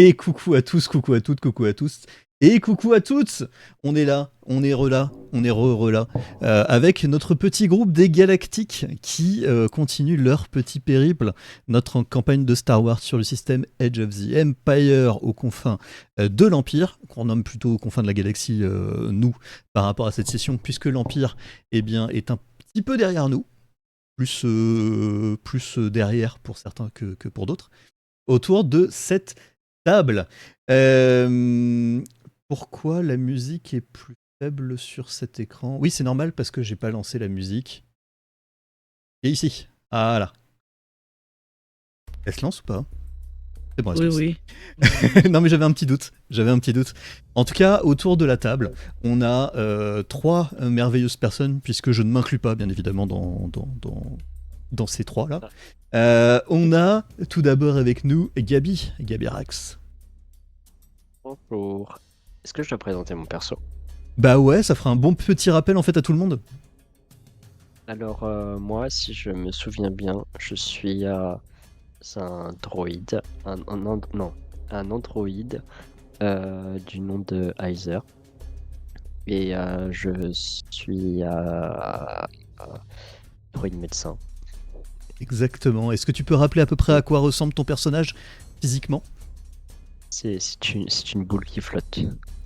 Et coucou à tous, coucou à toutes, coucou à tous. Et coucou à toutes. On est là, on est là, on est là, avec notre petit groupe des Galactiques qui continue leur petit périple, notre campagne de Star Wars sur le système Edge of the Empire aux confins de l'Empire, qu'on nomme plutôt aux confins de la galaxie, nous, par rapport à cette session, puisque l'Empire eh bien, est un petit peu derrière nous, plus derrière pour certains que pour d'autres, autour de cette table. Pourquoi la musique est plus faible sur cet écran? Oui, c'est normal parce que j'ai pas lancé la musique. Et ici. Ah là. Elle se lance ou pas? C'est bon, elle se lance. Oui. Non, mais j'avais un petit doute. En tout cas, autour de la table, on a trois merveilleuses personnes, puisque je ne m'inclus pas, bien évidemment, dans ces trois-là. On a tout d'abord avec nous Gabi Rax. Bonjour. Est-ce que je dois présenter mon perso? Bah ouais, ça fera un bon petit rappel en fait à tout le monde. Alors moi, si je me souviens bien, je suis un droïde, un androïde du nom de Heiser. Et je suis droïde médecin. Exactement. Est-ce que tu peux rappeler à peu près à quoi ressemble ton personnage physiquement? C'est une boule qui flotte.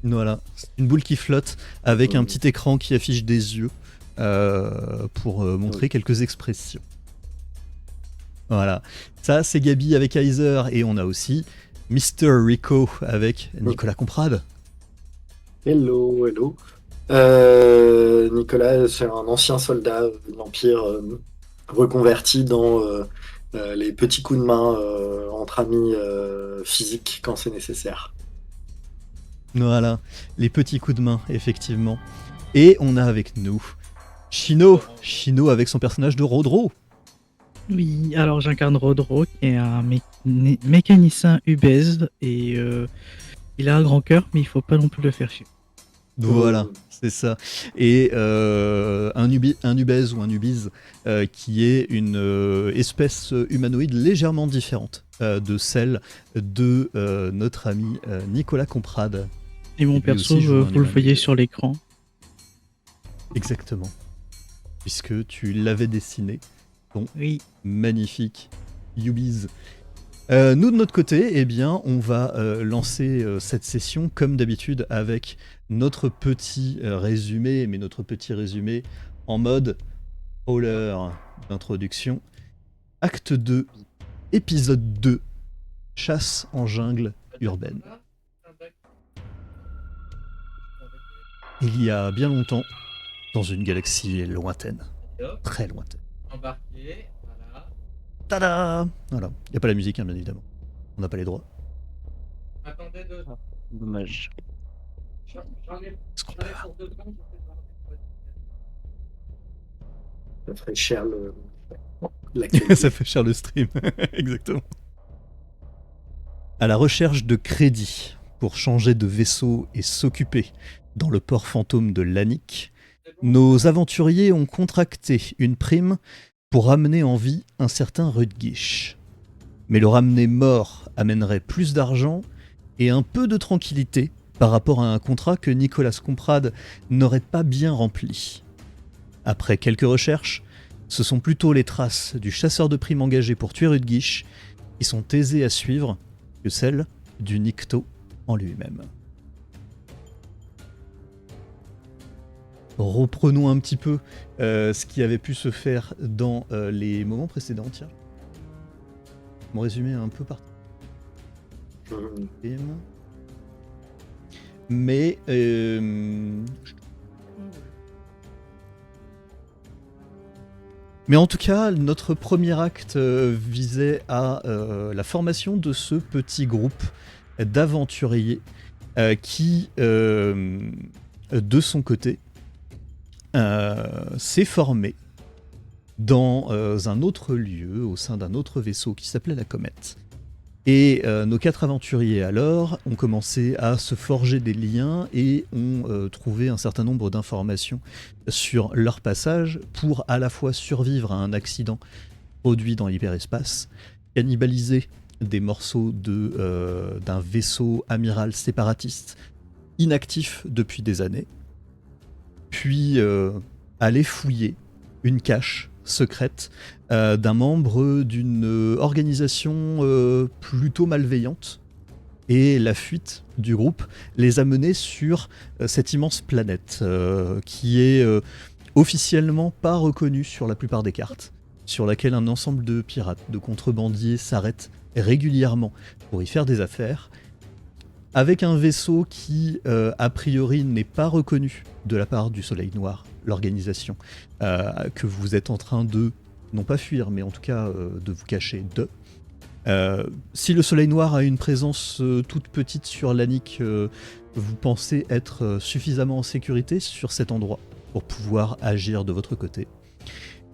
Voilà, c'est une boule qui flotte avec un petit écran qui affiche des yeux pour montrer quelques expressions. Voilà, ça c'est Gabi avec Heiser et on a aussi Mr. Rico avec Nicolas Comprade. Hello. Nicolas, c'est un ancien soldat de l'Empire reconverti dans les petits coups de main entre amis physiques quand c'est nécessaire. Voilà, les petits coups de main, effectivement. Et on a avec nous Chino avec son personnage de Rodro. Oui, alors j'incarne Rodro, qui est un mécanicien ubèze, et il a un grand cœur, mais il faut pas non plus le faire chier. Voilà, c'est ça. Et un ubèze ou un ubize qui est une espèce humanoïde légèrement différente de celle de notre ami Nicolas Comprade. Et mon perso, vous le voyez sur l'écran. Exactement. Puisque tu l'avais dessiné. Ton magnifique ubize. Nous de notre côté, eh bien, on va lancer cette session comme d'habitude avec notre petit résumé, mais notre petit résumé en mode spoiler d'introduction. Acte 2, épisode 2, chasse en jungle urbaine. Il y a bien longtemps, dans une galaxie lointaine, très lointaine. Embarqué, voilà. Tada! Voilà, il n'y a pas la musique, hein, bien évidemment. On n'a pas les droits. Attendez deux. Dommage. J'en ai pour 2 secondes. Ça ferait cher Ça fait cher le stream, exactement. À la recherche de crédit pour changer de vaisseau et s'occuper dans le port fantôme de Lannick, nos aventuriers ont contracté une prime pour ramener en vie un certain Rudgish. Mais le ramener mort amènerait plus d'argent et un peu de tranquillité par rapport à un contrat que Nicolas Comprade n'aurait pas bien rempli. Après quelques recherches, ce sont plutôt les traces du chasseur de primes engagé pour tuer Rudgish qui sont aisées à suivre que celles du Nikto en lui-même. Reprenons un petit peu ce qui avait pu se faire dans les moments précédents. Tiens, mon résumé est un peu parti. Mais en tout cas, notre premier acte visait à la formation de ce petit groupe d'aventuriers qui, de son côté, s'est formé dans un autre lieu, au sein d'un autre vaisseau qui s'appelait la Comète. Et nos 4 aventuriers alors ont commencé à se forger des liens et ont trouvé un certain nombre d'informations sur leur passage pour à la fois survivre à un accident produit dans l'hyperespace, cannibaliser des morceaux d'un vaisseau amiral séparatiste inactif depuis des années, puis aller fouiller une cache secrète d'un membre d'une organisation plutôt malveillante, et la fuite du groupe les a menés sur cette immense planète qui est officiellement pas reconnue sur la plupart des cartes, sur laquelle un ensemble de pirates, de contrebandiers s'arrêtent régulièrement pour y faire des affaires, avec un vaisseau qui, a priori, n'est pas reconnu de la part du Soleil Noir, l'organisation que vous êtes en train de, non pas fuir, mais en tout cas de vous cacher de. Si le Soleil Noir a une présence toute petite sur l'Annick, vous pensez être suffisamment en sécurité sur cet endroit pour pouvoir agir de votre côté.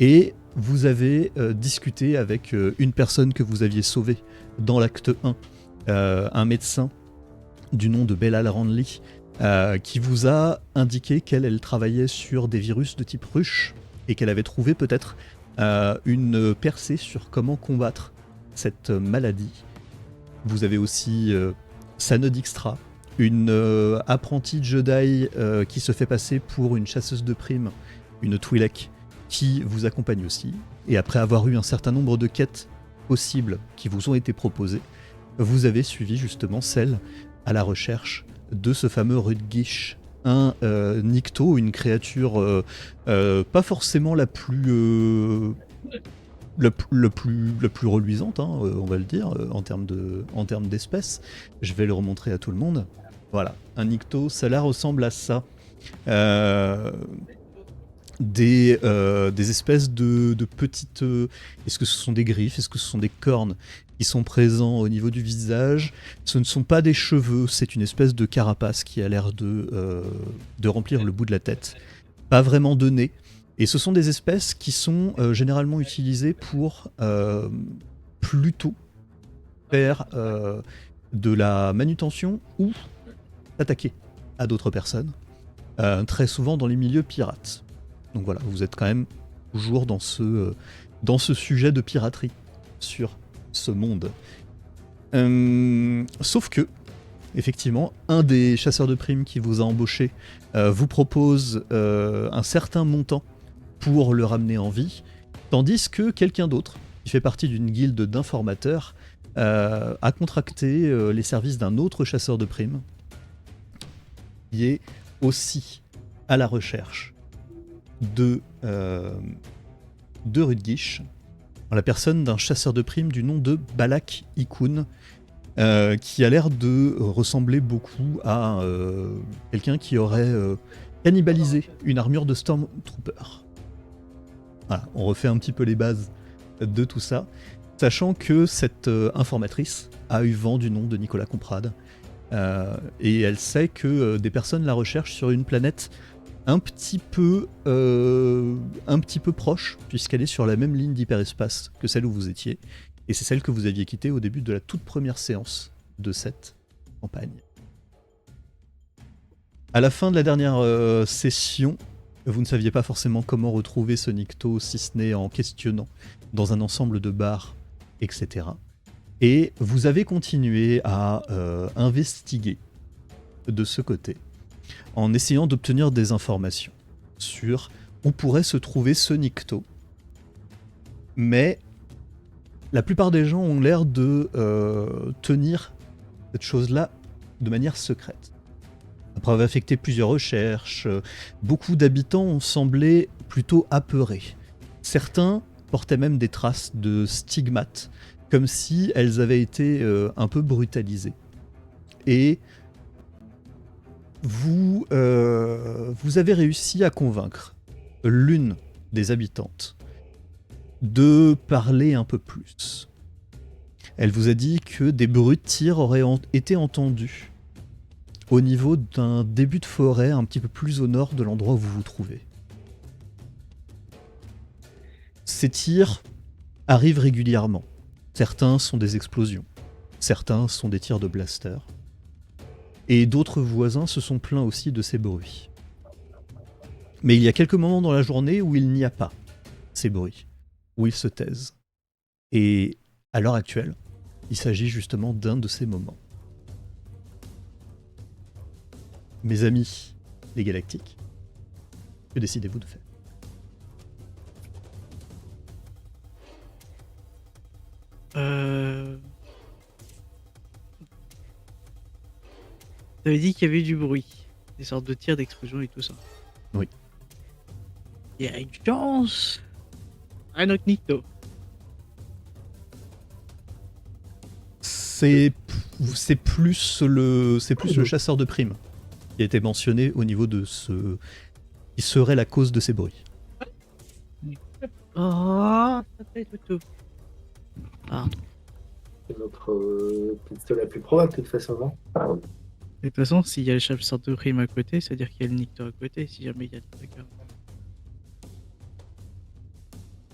Et vous avez discuté avec une personne que vous aviez sauvée dans l'acte 1, un médecin du nom de Bellal Randley, qui vous a indiqué qu'elle travaillait sur des virus de type ruche et qu'elle avait trouvé peut-être une percée sur comment combattre cette maladie. Vous avez aussi Sanne Dijkstra, une apprentie Jedi qui se fait passer pour une chasseuse de primes, une Twi'lek, qui vous accompagne aussi. Et après avoir eu un certain nombre de quêtes possibles qui vous ont été proposées, vous avez suivi justement celle à la recherche de ce fameux Rudgish, un Nikto, une créature pas forcément la plus reluisante, hein, on va le dire, en termes d'espèces. Je vais le remontrer à tout le monde. Voilà, un Nikto, cela ressemble à ça. Des espèces de petites... est-ce que ce sont des griffes? Est-ce que ce sont des cornes qui sont présents au niveau du visage? Ce ne sont pas des cheveux, c'est une espèce de carapace qui a l'air de remplir le bout de la tête. Pas vraiment de nez. Et ce sont des espèces qui sont généralement utilisées pour plutôt faire de la manutention ou attaquer à d'autres personnes, très souvent dans les milieux pirates. Donc voilà, vous êtes quand même toujours dans ce sujet de piraterie sur ce monde. Sauf que, effectivement, un des chasseurs de primes qui vous a embauché vous propose un certain montant pour le ramener en vie, tandis que quelqu'un d'autre, qui fait partie d'une guilde d'informateurs, a contracté les services d'un autre chasseur de primes, qui est aussi à la recherche de Rudgish, en la personne d'un chasseur de primes du nom de Balak Ikun, qui a l'air de ressembler beaucoup à quelqu'un qui aurait cannibalisé une armure de Stormtrooper. Voilà, on refait un petit peu les bases de tout ça, sachant que cette informatrice a eu vent du nom de Nicolas Comprade, et elle sait que des personnes la recherchent sur une planète un petit peu proche, puisqu'elle est sur la même ligne d'hyperespace que celle où vous étiez, et c'est celle que vous aviez quittée au début de la toute première séance de cette campagne. À la fin de la dernière session, vous ne saviez pas forcément comment retrouver ce Nikto, si ce n'est en questionnant dans un ensemble de bars, etc. Et vous avez continué à investiguer de ce côté, en essayant d'obtenir des informations sur où pourrait se trouver ce Nikto. Mais la plupart des gens ont l'air de tenir cette chose-là de manière secrète. Après avoir effectué plusieurs recherches, beaucoup d'habitants ont semblé plutôt apeurés. Certains portaient même des traces de stigmates, comme si elles avaient été un peu brutalisées. Et vous avez réussi à convaincre l'une des habitantes de parler un peu plus. Elle vous a dit que des bruits de tir auraient été entendus au niveau d'un début de forêt un petit peu plus au nord de l'endroit où vous vous trouvez. Ces tirs arrivent régulièrement. Certains sont des explosions, certains sont des tirs de blaster. Et d'autres voisins se sont plaints aussi de ces bruits. Mais il y a quelques moments dans la journée où il n'y a pas ces bruits, où ils se taisent. Et à l'heure actuelle, Il s'agit justement d'un de ces moments. Mes amis, les galactiques, que décidez-vous de faire? T'avais dit qu'il y avait du bruit, des sortes de tirs, d'explosions et tout ça. Oui. Direction Rhinoc Nikto. C'est plus le chasseur de primes qui a été mentionné au niveau de ce qui serait la cause de ces bruits. Oh, ça fait tout. Pardon. C'est notre piste la plus probable, de toute façon, non? De toute façon, s'il y a le chasseur de primes à côté, c'est-à-dire qu'il y a le Nikto à côté, si jamais il y a des trucs.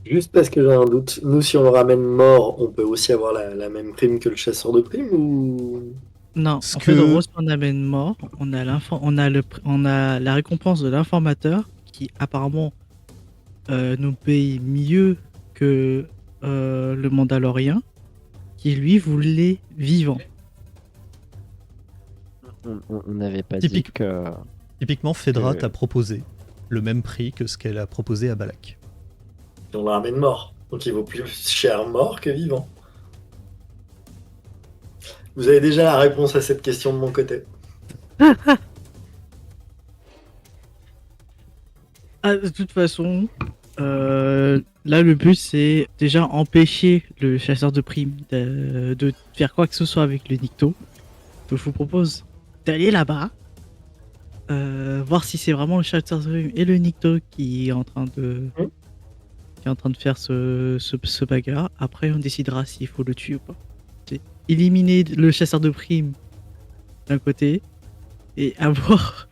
Juste parce que j'ai un doute, nous, si on le ramène mort, on peut aussi avoir la même prime que le chasseur de primes ou... Non, Ce en fait, que- en gros, si on amène mort, on a la récompense de l'informateur qui apparemment nous paye mieux que le Mandalorien, qui lui voulait vivant. On n'avait pas Typique. dit que... Typiquement, Fedra Euh. t'a proposé le même prix que ce qu'elle a proposé à Balak. Si on le ramène mort. Donc il vaut plus cher mort que vivant. Vous avez déjà la réponse à cette question de mon côté. Ah, de toute façon, là le but c'est déjà empêcher le chasseur de primes de faire quoi que ce soit avec le Nikto. Donc je vous propose d'aller là-bas, voir si c'est vraiment le chasseur de primes et le Nikto qui est en train de faire ce bagarre. Après on décidera s'il faut le tuer ou pas. C'est éliminer le chasseur de primes d'un côté et avoir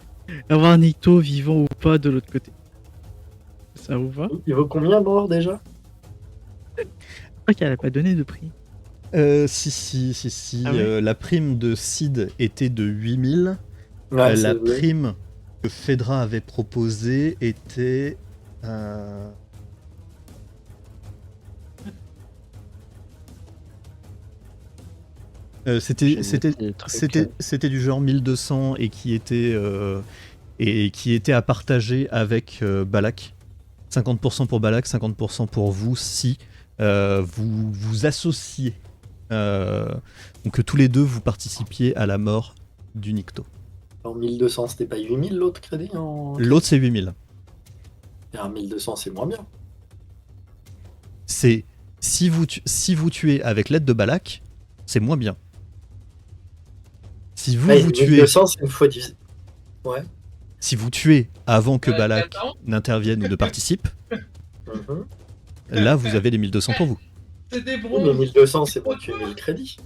un Nikto vivant ou pas de l'autre côté. Ça vous va? Il vaut combien mort déjà? Je crois qu'elle a pas donné de prix. Si. Ah ouais La prime de Sid était de 8000. Ouais, La c'est- prime que Fedra avait proposée était... J'ai noté le truc, C'était du genre 1200 et qui était à partager avec Balak. 50% pour Balak, 50% pour vous si vous vous associez. Donc que tous les deux vous participiez à la mort du Nikto. En 1200, c'était pas 8000 l'autre crédit en... L'autre c'est 8000. Et en 1200, c'est moins bien. C'est si vous tuez avec l'aide de Balak, c'est moins bien. Si vous Ouais, vous tuez 1200, c'est une fois divisé. Ouais. Si vous tuez avant que Ouais, Balak attends. n'intervienne ou ne participe, Mhm. là vous avez les 1200 pour vous. C'est des Oui, mais bronzes. 1200, c'est moins que 1000 crédits.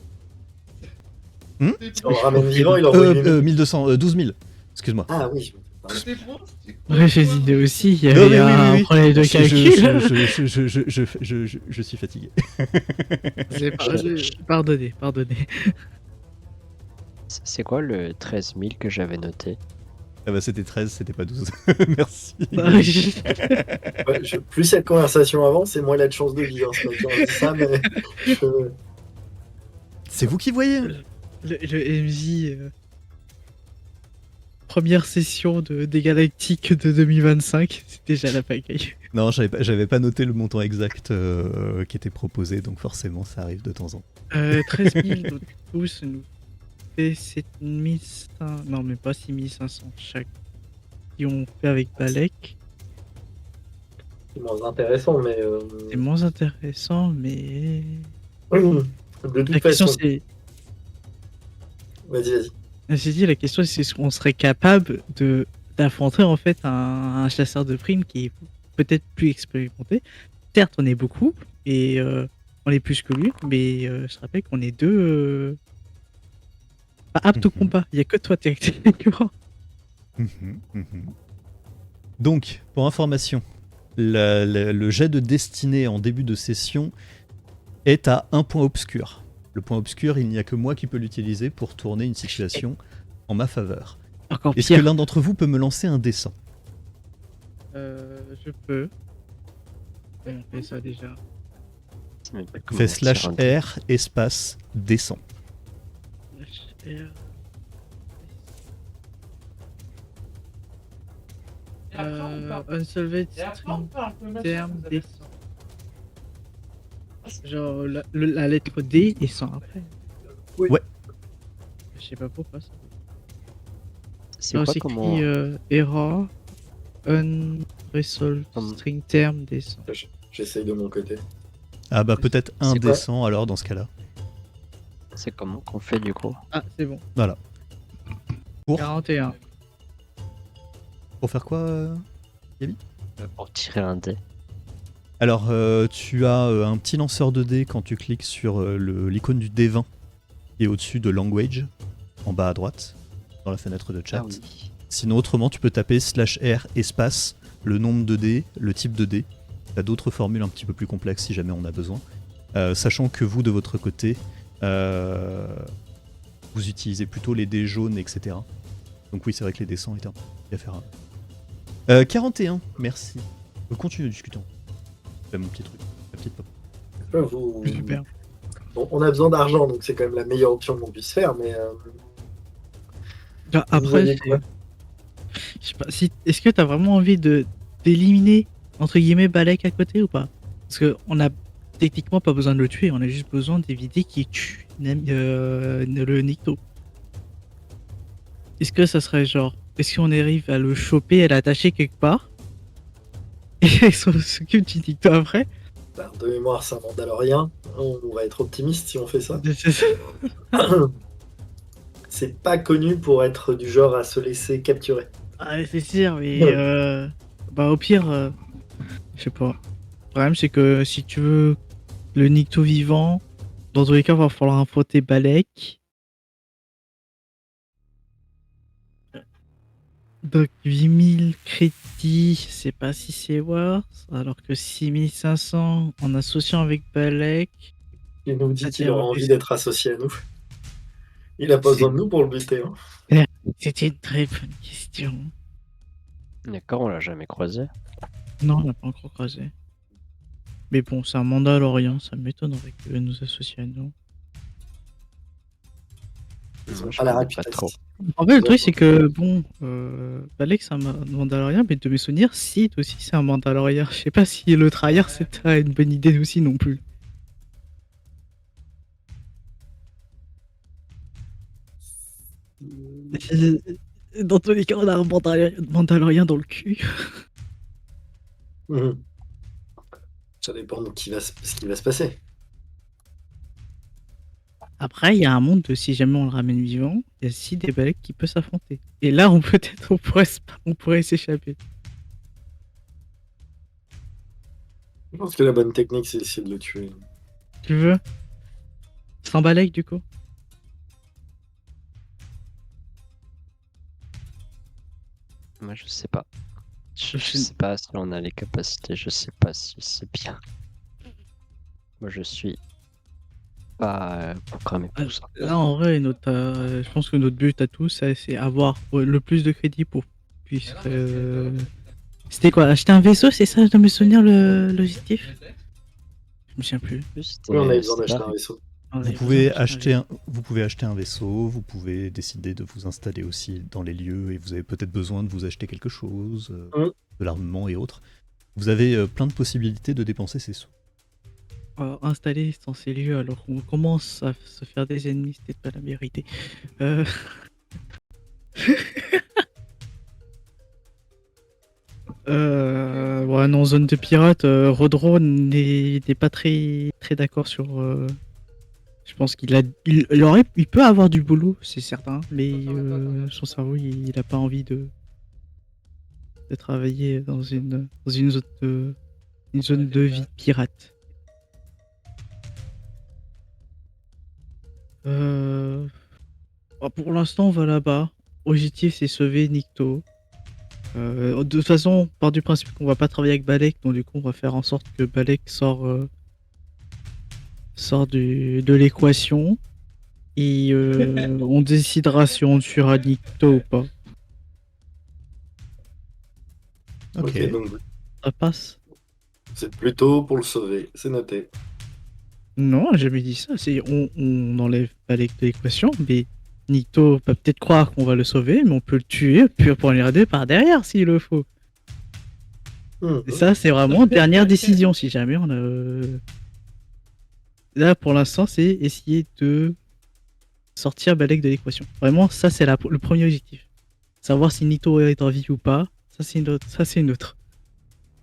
Hmm Des Si on le ramène vivant, il en vaut 1200, 12 000. Excuse-moi. Ah oui. C'est des bronzes. Ouais, j'ai dit aussi, il y Non, avait mais un problème de calcul. Je suis fatigué. Pardonnez. C'est quoi le 13 000 que j'avais noté? Ah bah c'était 13, c'était pas 12. Merci. Ouais, plus cette conversation avance, et moins il a de chance de vivre. Ce matin, on dit ça, mais... C'est vous qui voyez. Le MJ, première session des Galactiques de 2025, c'est déjà la pagaille. Non, j'avais pas noté le montant exact qui était proposé, donc forcément ça arrive de temps en temps. 13 000, donc du coup, ça nous fait 7500, non mais pas 6500 chaque. Si on fait avec Balek, C'est moins intéressant, mais... c'est moins intéressant, mais... De toute La question façon... c'est... Vas-y. J'ai dit, la question c'est est-ce qu'on serait capable d'affronter en fait un chasseur de primes qui est peut-être plus expérimenté. Certes, on est beaucoup et on est plus que lui, mais je rappelle qu'on est deux pas aptes au combat. Il y a que toi techniquement. Donc, pour information, le jet de destinée en début de session est à un point obscur. Le point obscur, il n'y a que moi qui peux l'utiliser pour tourner une situation en ma faveur. Encore Est-ce que pire. l'un d'entre vous peut me lancer un dessin? Je peux. On fait ça déjà. sais même pas comment Fais on tire slash un dé. R, espace, descend. Unsolved Et après, string on fait un peu machin, terme vous avez- descend. Genre la lettre D et 100 après. Oui. Ouais. Je sais pas pourquoi ça. C'est Alors quoi c'est comment écrit error unresolved Comme- string term descend. J'essaye de mon côté. Ah bah peut-être C'est quoi indécent alors dans ce cas-là. c'est comment qu'on fait du coup? Ah c'est bon. Voilà. Pour 41. faire quoi Pour tirer un dé. Alors tu as un petit lanceur de dés quand tu cliques sur l'icône du D20 qui est au-dessus de language, en bas à droite, dans la fenêtre de chat. Ah oui. Sinon autrement tu peux taper slash R espace, le nombre de dés, le type de dés. T'as d'autres formules un petit peu plus complexes si jamais on a besoin. Sachant que vous de votre côté, vous utilisez plutôt les dés jaunes, etc. Donc oui c'est vrai que les dés 100 étaient un peu à faire. 41, merci. Continue discutant. Fais mon petit truc, ma petite pop. Super. Bon, on a besoin d'argent, donc c'est quand même la meilleure option qu'on puisse faire, mais Ah, vous après, voyez quoi je sais pas, est-ce que t'as vraiment envie d'éliminer entre guillemets Balek à côté ou pas? Parce que on a techniquement pas besoin de le tuer, on a juste besoin d'éviter qu'il tue le Nikto. Est-ce que ça serait genre, est-ce qu'on arrive à le choper et l'attacher quelque part et il s'occupe du Nikto après? Bah, de mémoire, c'est un Mandalorien. On va être optimiste si on fait ça. C'est pas connu pour être du genre à se laisser capturer. Ah, c'est sûr, mais Ouais. bah au pire, je sais pas. Le problème c'est que si tu veux le Nikto vivant, dans tous les cas, il va falloir affronter Balek. Donc 8000 crédits, je sais pas si c'est worth, alors que 6500 en associant avec Balek. Il nous dit qu'il C'est-à-dire, aura envie d'être associé à nous. Il a pas besoin de nous pour le buter. Hein. C'était une très bonne question. D'accord, on l'a jamais croisé. Non, on n'a pas encore croisé. Mais bon, c'est un Mandalorien, ça m'étonnerait que nous associe à nous. Ils Moi, ont je pas la connais pas réputation. trop. En fait, le truc, c'est que, bon, Balek, c'est un Mandalorien, mais de mes souvenirs, Sid aussi, c'est un Mandalorien. Je sais pas si le trahir, c'était une bonne idée aussi non plus. Dans tous les cas, on a un Mandalorien dans le cul. Mhm. Ça dépend de ce qui va se passer. Après, il y a un monde de si jamais on le ramène vivant, il y a Sid et Balek qui peut s'affronter. Et là, on pourrait s'échapper. Je pense que la bonne technique, c'est d'essayer de le tuer. Tu veux? Sans Balek, du coup? Moi, je sais pas. Je Je- sais pas si on a les capacités, je sais pas si c'est bien. Moi, je suis pas programmé pour ça. Là, en vrai, je pense que notre but à tous, c'est avoir le plus de crédits pour puisse. C'était quoi? Acheter un vaisseau, c'est ça de me souvenir l'objectif? Je me souviens plus. Juste, Oui, on a besoin c'est d'acheter pas- un vaisseau. Vous pouvez acheter un vaisseau, vous pouvez décider de vous installer aussi dans les lieux et vous avez peut-être besoin de vous acheter quelque chose, de l'armement et autres. Vous avez plein de possibilités de dépenser ces sous. Installer dans ces lieux alors qu'on commence à se faire des ennemis, c'était pas la vérité. Ouais, non, zone de pirate, Rodro n'est pas très d'accord sur. Je pense il peut avoir du boulot, c'est certain, mais son cerveau, il a pas envie de travailler dans une zone de vie pirate. Pour l'instant, on va là-bas. Objectif, c'est sauver Nikto. De toute façon, on part du principe qu'on va pas travailler avec Balek, donc du coup, on va faire en sorte que Balek sort de l'équation. Et on décidera si on tuera Nikto ou pas. Ok. Ok, donc Ça passe. c'est plutôt pour le sauver. C'est noté. Non, j'ai jamais dit ça. On enlève Balek de l'équation, mais Nikto peut peut-être croire qu'on va le sauver, mais on peut le tuer, puis pour lui aider par derrière s'il le faut. Et ça, c'est vraiment dernière décision si jamais on a. Là, pour l'instant, c'est essayer de sortir Balek de l'équation. Vraiment, ça, c'est le premier objectif. Savoir si Nikto est en vie ou pas, ça, c'est une autre. Ça, c'est une autre.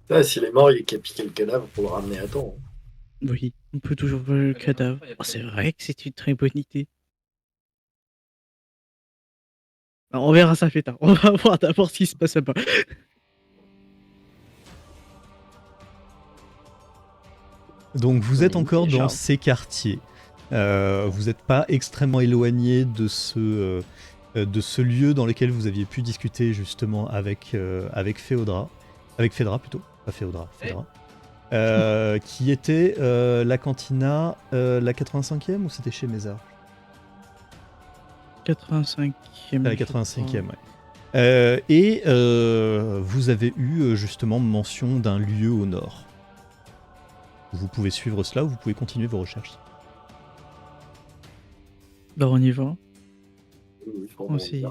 Ah, s'il est mort, il est capité le cadavre pour le ramener à temps. Oui, on peut toujours voir le cadavre. Oh, c'est vrai que c'est une très bonne idée. Alors, on verra ça plus tard. On va voir d'abord ce qui se passe là-bas. Donc vous êtes Oui, encore déjà. dans ces quartiers. Vous n'êtes pas extrêmement éloigné de ce lieu dans lequel vous aviez pu discuter justement avec Féodra. Avec Fédra plutôt, pas Féodra, Fédra. Qui était la cantina, la 85e ou c'était chez Mézard? 85e. La 85e, ouais. Vous avez eu justement mention d'un lieu au nord. Vous pouvez suivre cela ou vous pouvez continuer vos recherches. Bah, on y va. Oui, Aussi.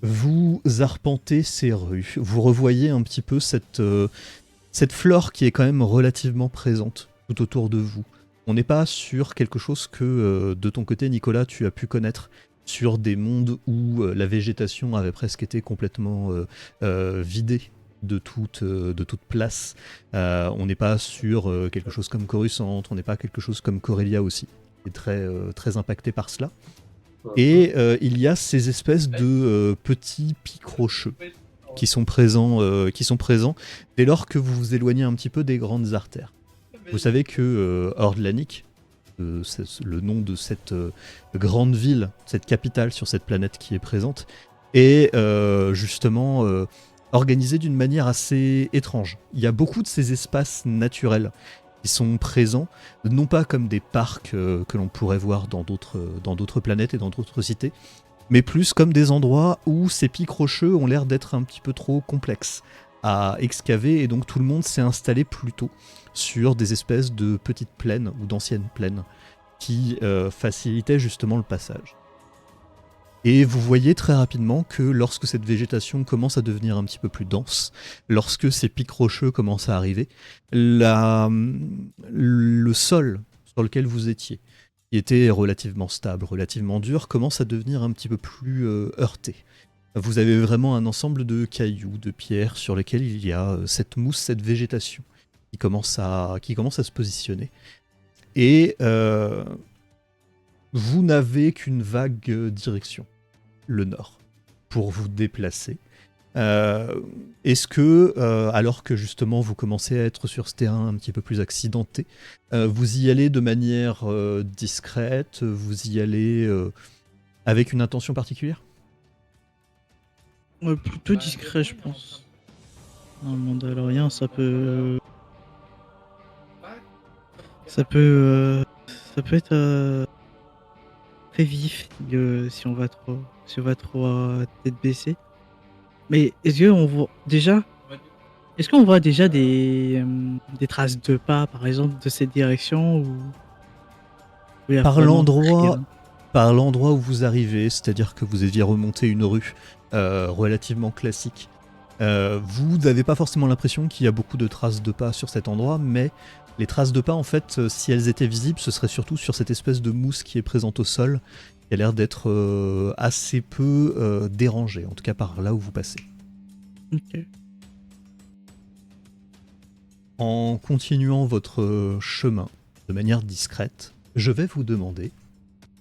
Vous arpentez ces rues, vous revoyez un petit peu cette flore qui est quand même relativement présente tout autour de vous. On n'est pas sur quelque chose que, de ton côté, Nicolas, tu as pu connaître sur des mondes où la végétation avait presque été complètement vidée de toute place. On n'est pas sur quelque chose comme Coruscant, on n'est pas quelque chose comme Corellia aussi, qui est très impacté par cela. Et il y a ces espèces de petits pics rocheux qui sont présents dès lors que vous vous éloignez un petit peu des grandes artères. Vous savez que Ordlanik, c'est le nom de cette grande ville, cette capitale sur cette planète qui est présente, est justement organisée d'une manière assez étrange. Il y a beaucoup de ces espaces naturels qui sont présents, non pas comme des parcs que l'on pourrait voir dans d'autres planètes et dans d'autres cités, mais plus comme des endroits où ces pics rocheux ont l'air d'être un petit peu trop complexes à excaver, et donc tout le monde s'est installé plutôt sur des espèces de petites plaines ou d'anciennes plaines qui facilitaient justement le passage. Et vous voyez très rapidement que lorsque cette végétation commence à devenir un petit peu plus dense, lorsque ces pics rocheux commencent à arriver, le sol sur lequel vous étiez, qui était relativement stable, relativement dur, commence à devenir un petit peu plus heurté. Vous avez vraiment un ensemble de cailloux, de pierres sur lesquels il y a cette mousse, cette végétation qui commence à se positionner. Et vous n'avez qu'une vague direction, le nord, pour vous déplacer. Est-ce que, alors que justement vous commencez à être sur ce terrain un petit peu plus accidenté, vous y allez de manière discrète, vous y allez avec une intention particulière ? Plutôt discret, je pense. Un Mandalorien, ça peut être très vif si on va trop tête baissée. Mais est-ce qu'on voit déjà des traces de pas, par exemple, de cette direction ou il y a Par vraiment l'endroit rien où vous arrivez, c'est-à-dire que vous aviez remonté une rue relativement classique, vous n'avez pas forcément l'impression qu'il y a beaucoup de traces de pas sur cet endroit, mais les traces de pas, en fait, si elles étaient visibles, ce serait surtout sur cette espèce de mousse qui est présente au sol, qui a l'air d'être assez peu dérangée, en tout cas par là où vous passez. Ok. En continuant votre chemin de manière discrète, je vais vous demander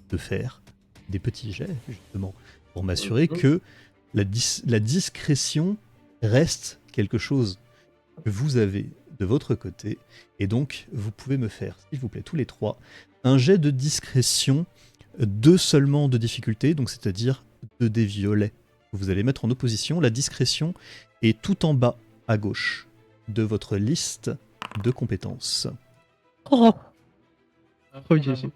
de faire des petits jets, justement, pour m'assurer que la discrétion reste quelque chose que vous avez de votre côté. Et donc, vous pouvez me faire, s'il vous plaît, tous les trois, un jet de discrétion, 2 seulement de difficulté, donc c'est-à-dire 2 dés violets. Vous allez mettre en opposition. La discrétion est tout en bas à gauche de votre liste de compétences. Oh, Oh, Jésus.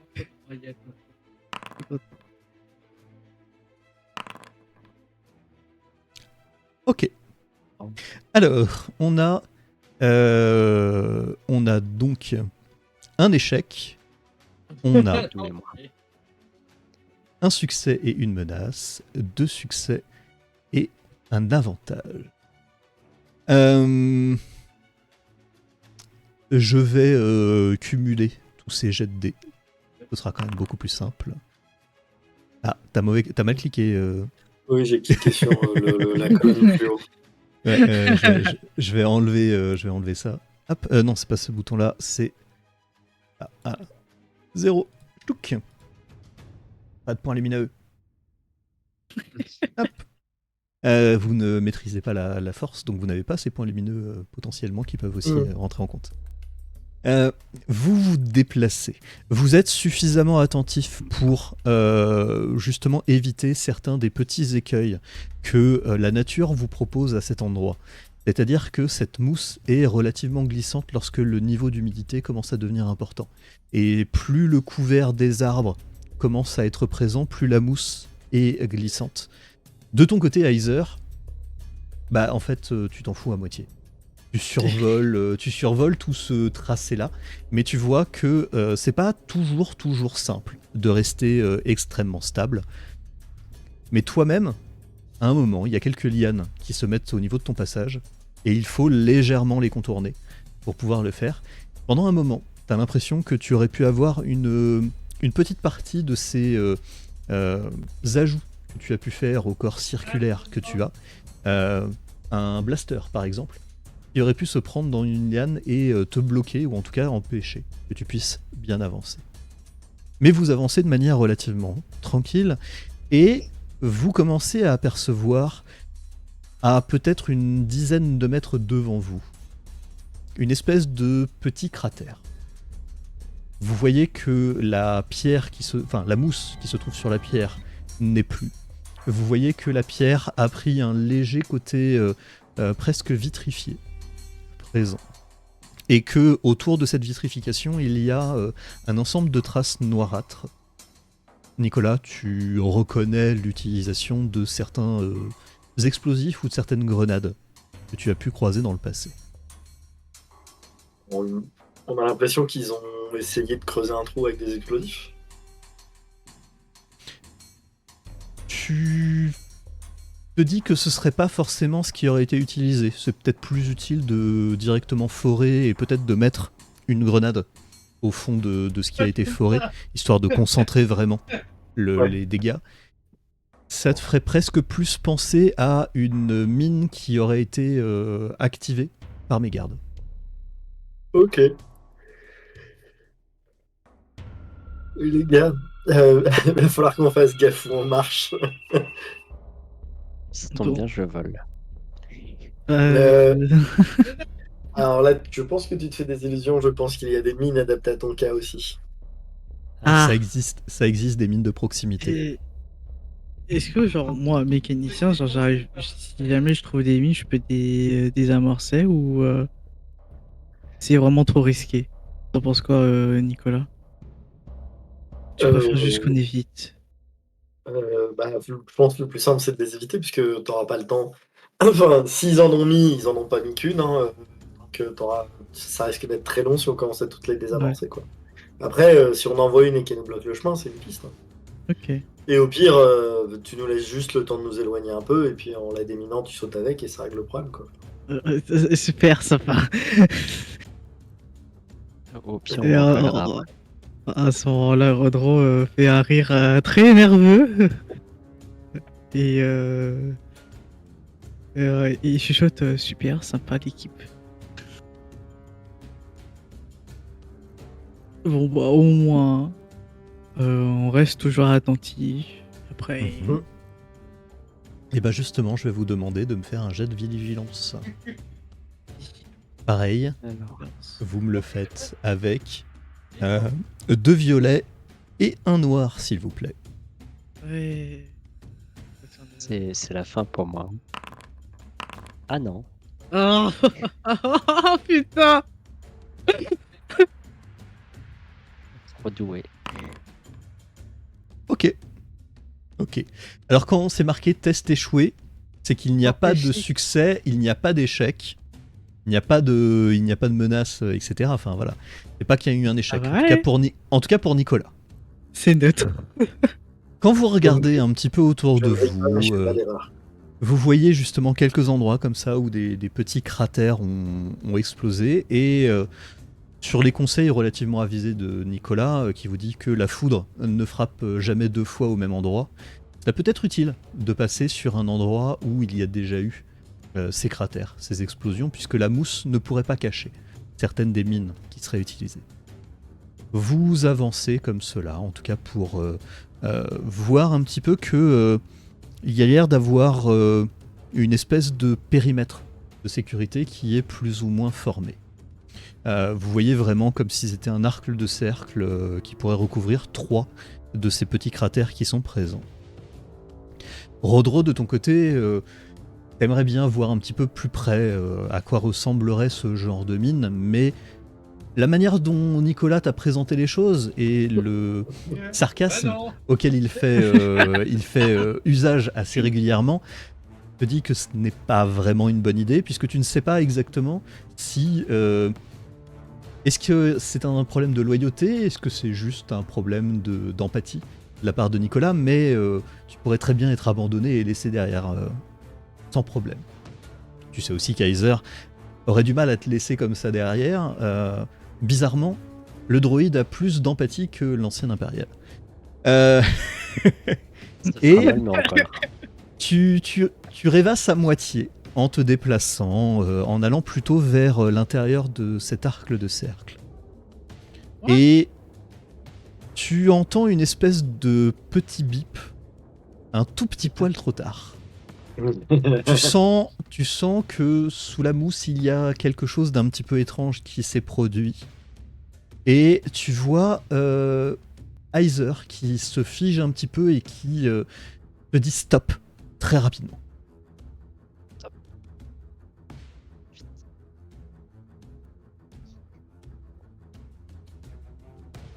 Ok. Alors, on a donc un échec. On a Tous les mois. un succès et une menace, 2 succès et un avantage. Je vais cumuler tous ces jets de dés. Ce sera quand même beaucoup plus simple. Ah, t'as mal cliqué. Oui, j'ai cliqué sur la colonne plus haut. Ouais, je vais enlever ça. Hop, non, c'est pas ce bouton-là, c'est... 0. Touc. Pas de points lumineux. Hop. Vous ne maîtrisez pas la force, donc vous n'avez pas ces points lumineux potentiellement qui peuvent aussi rentrer en compte. Vous vous déplacez. Vous êtes suffisamment attentif pour justement éviter certains des petits écueils que la nature vous propose à cet endroit. C'est-à-dire que cette mousse est relativement glissante lorsque le niveau d'humidité commence à devenir important. Et plus le couvert des arbres commence à être présent, plus la mousse est glissante. De ton côté, Heiser, en fait, tu t'en fous à moitié. Tu survoles tout ce tracé-là, mais tu vois que c'est pas toujours simple de rester extrêmement stable. Mais toi-même, à un moment, il y a quelques lianes qui se mettent au niveau de ton passage, et il faut légèrement les contourner pour pouvoir le faire. Pendant un moment, tu as l'impression que tu aurais pu avoir une petite partie de ces ajouts que tu as pu faire au corps circulaire que tu as, un blaster par exemple, qui aurait pu se prendre dans une liane et te bloquer, ou en tout cas empêcher que tu puisses bien avancer. Mais vous avancez de manière relativement tranquille, et vous commencez à apercevoir à peut-être une dizaine de mètres devant vous une espèce de petit cratère. Vous voyez que la mousse qui se trouve sur la pierre n'est plus. Vous voyez que la pierre a pris un léger côté presque vitrifié présent. Et que autour de cette vitrification, il y a un ensemble de traces noirâtres. Nicolas, tu reconnais l'utilisation de certains explosifs ou de certaines grenades que tu as pu croiser dans le passé. On a l'impression qu'ils ont essayé de creuser un trou avec des explosifs. Tu te dis que ce serait pas forcément ce qui aurait été utilisé. C'est peut-être plus utile de directement forer et peut-être de mettre une grenade au fond de ce qui a été foré, histoire de concentrer vraiment les dégâts. Ça te ferait presque plus penser à une mine qui aurait été activée par mes gardes. Ok. Les gars, il va falloir qu'on fasse gaffe où on marche. Ça tombe bien, je vole. Alors là, je pense que tu te fais des illusions. Je pense qu'il y a des mines adaptées à ton cas aussi. Ah. Ça existe des mines de proximité. Est-ce que, genre, moi, mécanicien, genre, j'arrive, si jamais je trouve des mines, je peux désamorcer ou c'est vraiment trop risqué? T'en penses quoi, Nicolas? Tu préfères juste qu'on évite? Je pense que le plus simple, c'est de les éviter, puisque tu n'auras pas le temps. Enfin, s'ils en ont mis, ils en ont pas mis qu'une. Donc, ça risque d'être très long si on commence à toutes les désamorcer, quoi. Après, si on envoie une et qu'elle nous bloque le chemin, c'est une piste. Ok. Et au pire, tu nous laisses juste le temps de nous éloigner un peu, et puis en la déminant, tu sautes avec et ça règle le problème, quoi. Super, ça part. Au pire, Et, on collera. à ce moment-là, Rodro fait un rire très nerveux. Et il chuchote super, sympa l'équipe. Bon, bah, au moins, on reste toujours attentif. Après. Et bah justement, je vais vous demander de me faire un jet de vigilance. Pareil, Alors, vous me le faites avec 2 violets et 1 noir, s'il vous plaît. Ouais. c'est la fin pour moi. Ah non. Oh, oh putain! Trop doué. Ok. Alors quand c'est marqué test échoué, c'est qu'il n'y a pas de Échec. succès, il n'y a pas d'échec. Il n'y a pas de menace, etc. Enfin voilà. C'est pas qu'il y a eu un échec. Ah En bah tout cas ouais. en tout cas pour Nicolas. C'est neutre. Quand vous regardez un petit peu autour Je de ne ris pas, mais je vous, fais pas d'erreur. vous voyez justement quelques endroits comme ça où des petits cratères ont explosé et sur les conseils relativement avisés de Nicolas qui vous dit que la foudre ne frappe jamais 2 fois au même endroit, ça peut être utile de passer sur un endroit où il y a déjà eu ces cratères, ces explosions, puisque la mousse ne pourrait pas cacher certaines des mines qui seraient utilisées. Vous avancez comme cela, en tout cas pour voir un petit peu que il y a l'air d'avoir une espèce de périmètre de sécurité qui est plus ou moins formé. Vous voyez vraiment comme si c'était un arc de cercle qui pourrait recouvrir 3 de ces petits cratères qui sont présents. Rodro, de ton côté, t'aimerais bien voir un petit peu plus près à quoi ressemblerait ce genre de mine, mais la manière dont Nicolas t'a présenté les choses et le sarcasme Ah non. auquel il fait usage assez régulièrement te dit que ce n'est pas vraiment une bonne idée, puisque tu ne sais pas exactement si... est-ce que c'est un problème de loyauté? Est-ce que c'est juste un problème d'empathie de la part de Nicolas? Mais tu pourrais très bien être abandonné et laissé derrière sans problème. Tu sais aussi qu'Aizer aurait du mal à te laisser comme ça derrière. Bizarrement, le droïde a plus d'empathie que l'ancien impérial. C'est Et- pas mal, mais encore. Tu rêvasses à moitié en te déplaçant, en allant plutôt vers l'intérieur de cet arc de cercle. Ouais. Et tu entends une espèce de petit bip, un tout petit poil trop tard. Tu sens que sous la mousse, il y a quelque chose d'un petit peu étrange qui s'est produit. Et tu vois Aizer qui se fige un petit peu et qui te dit stop très rapidement.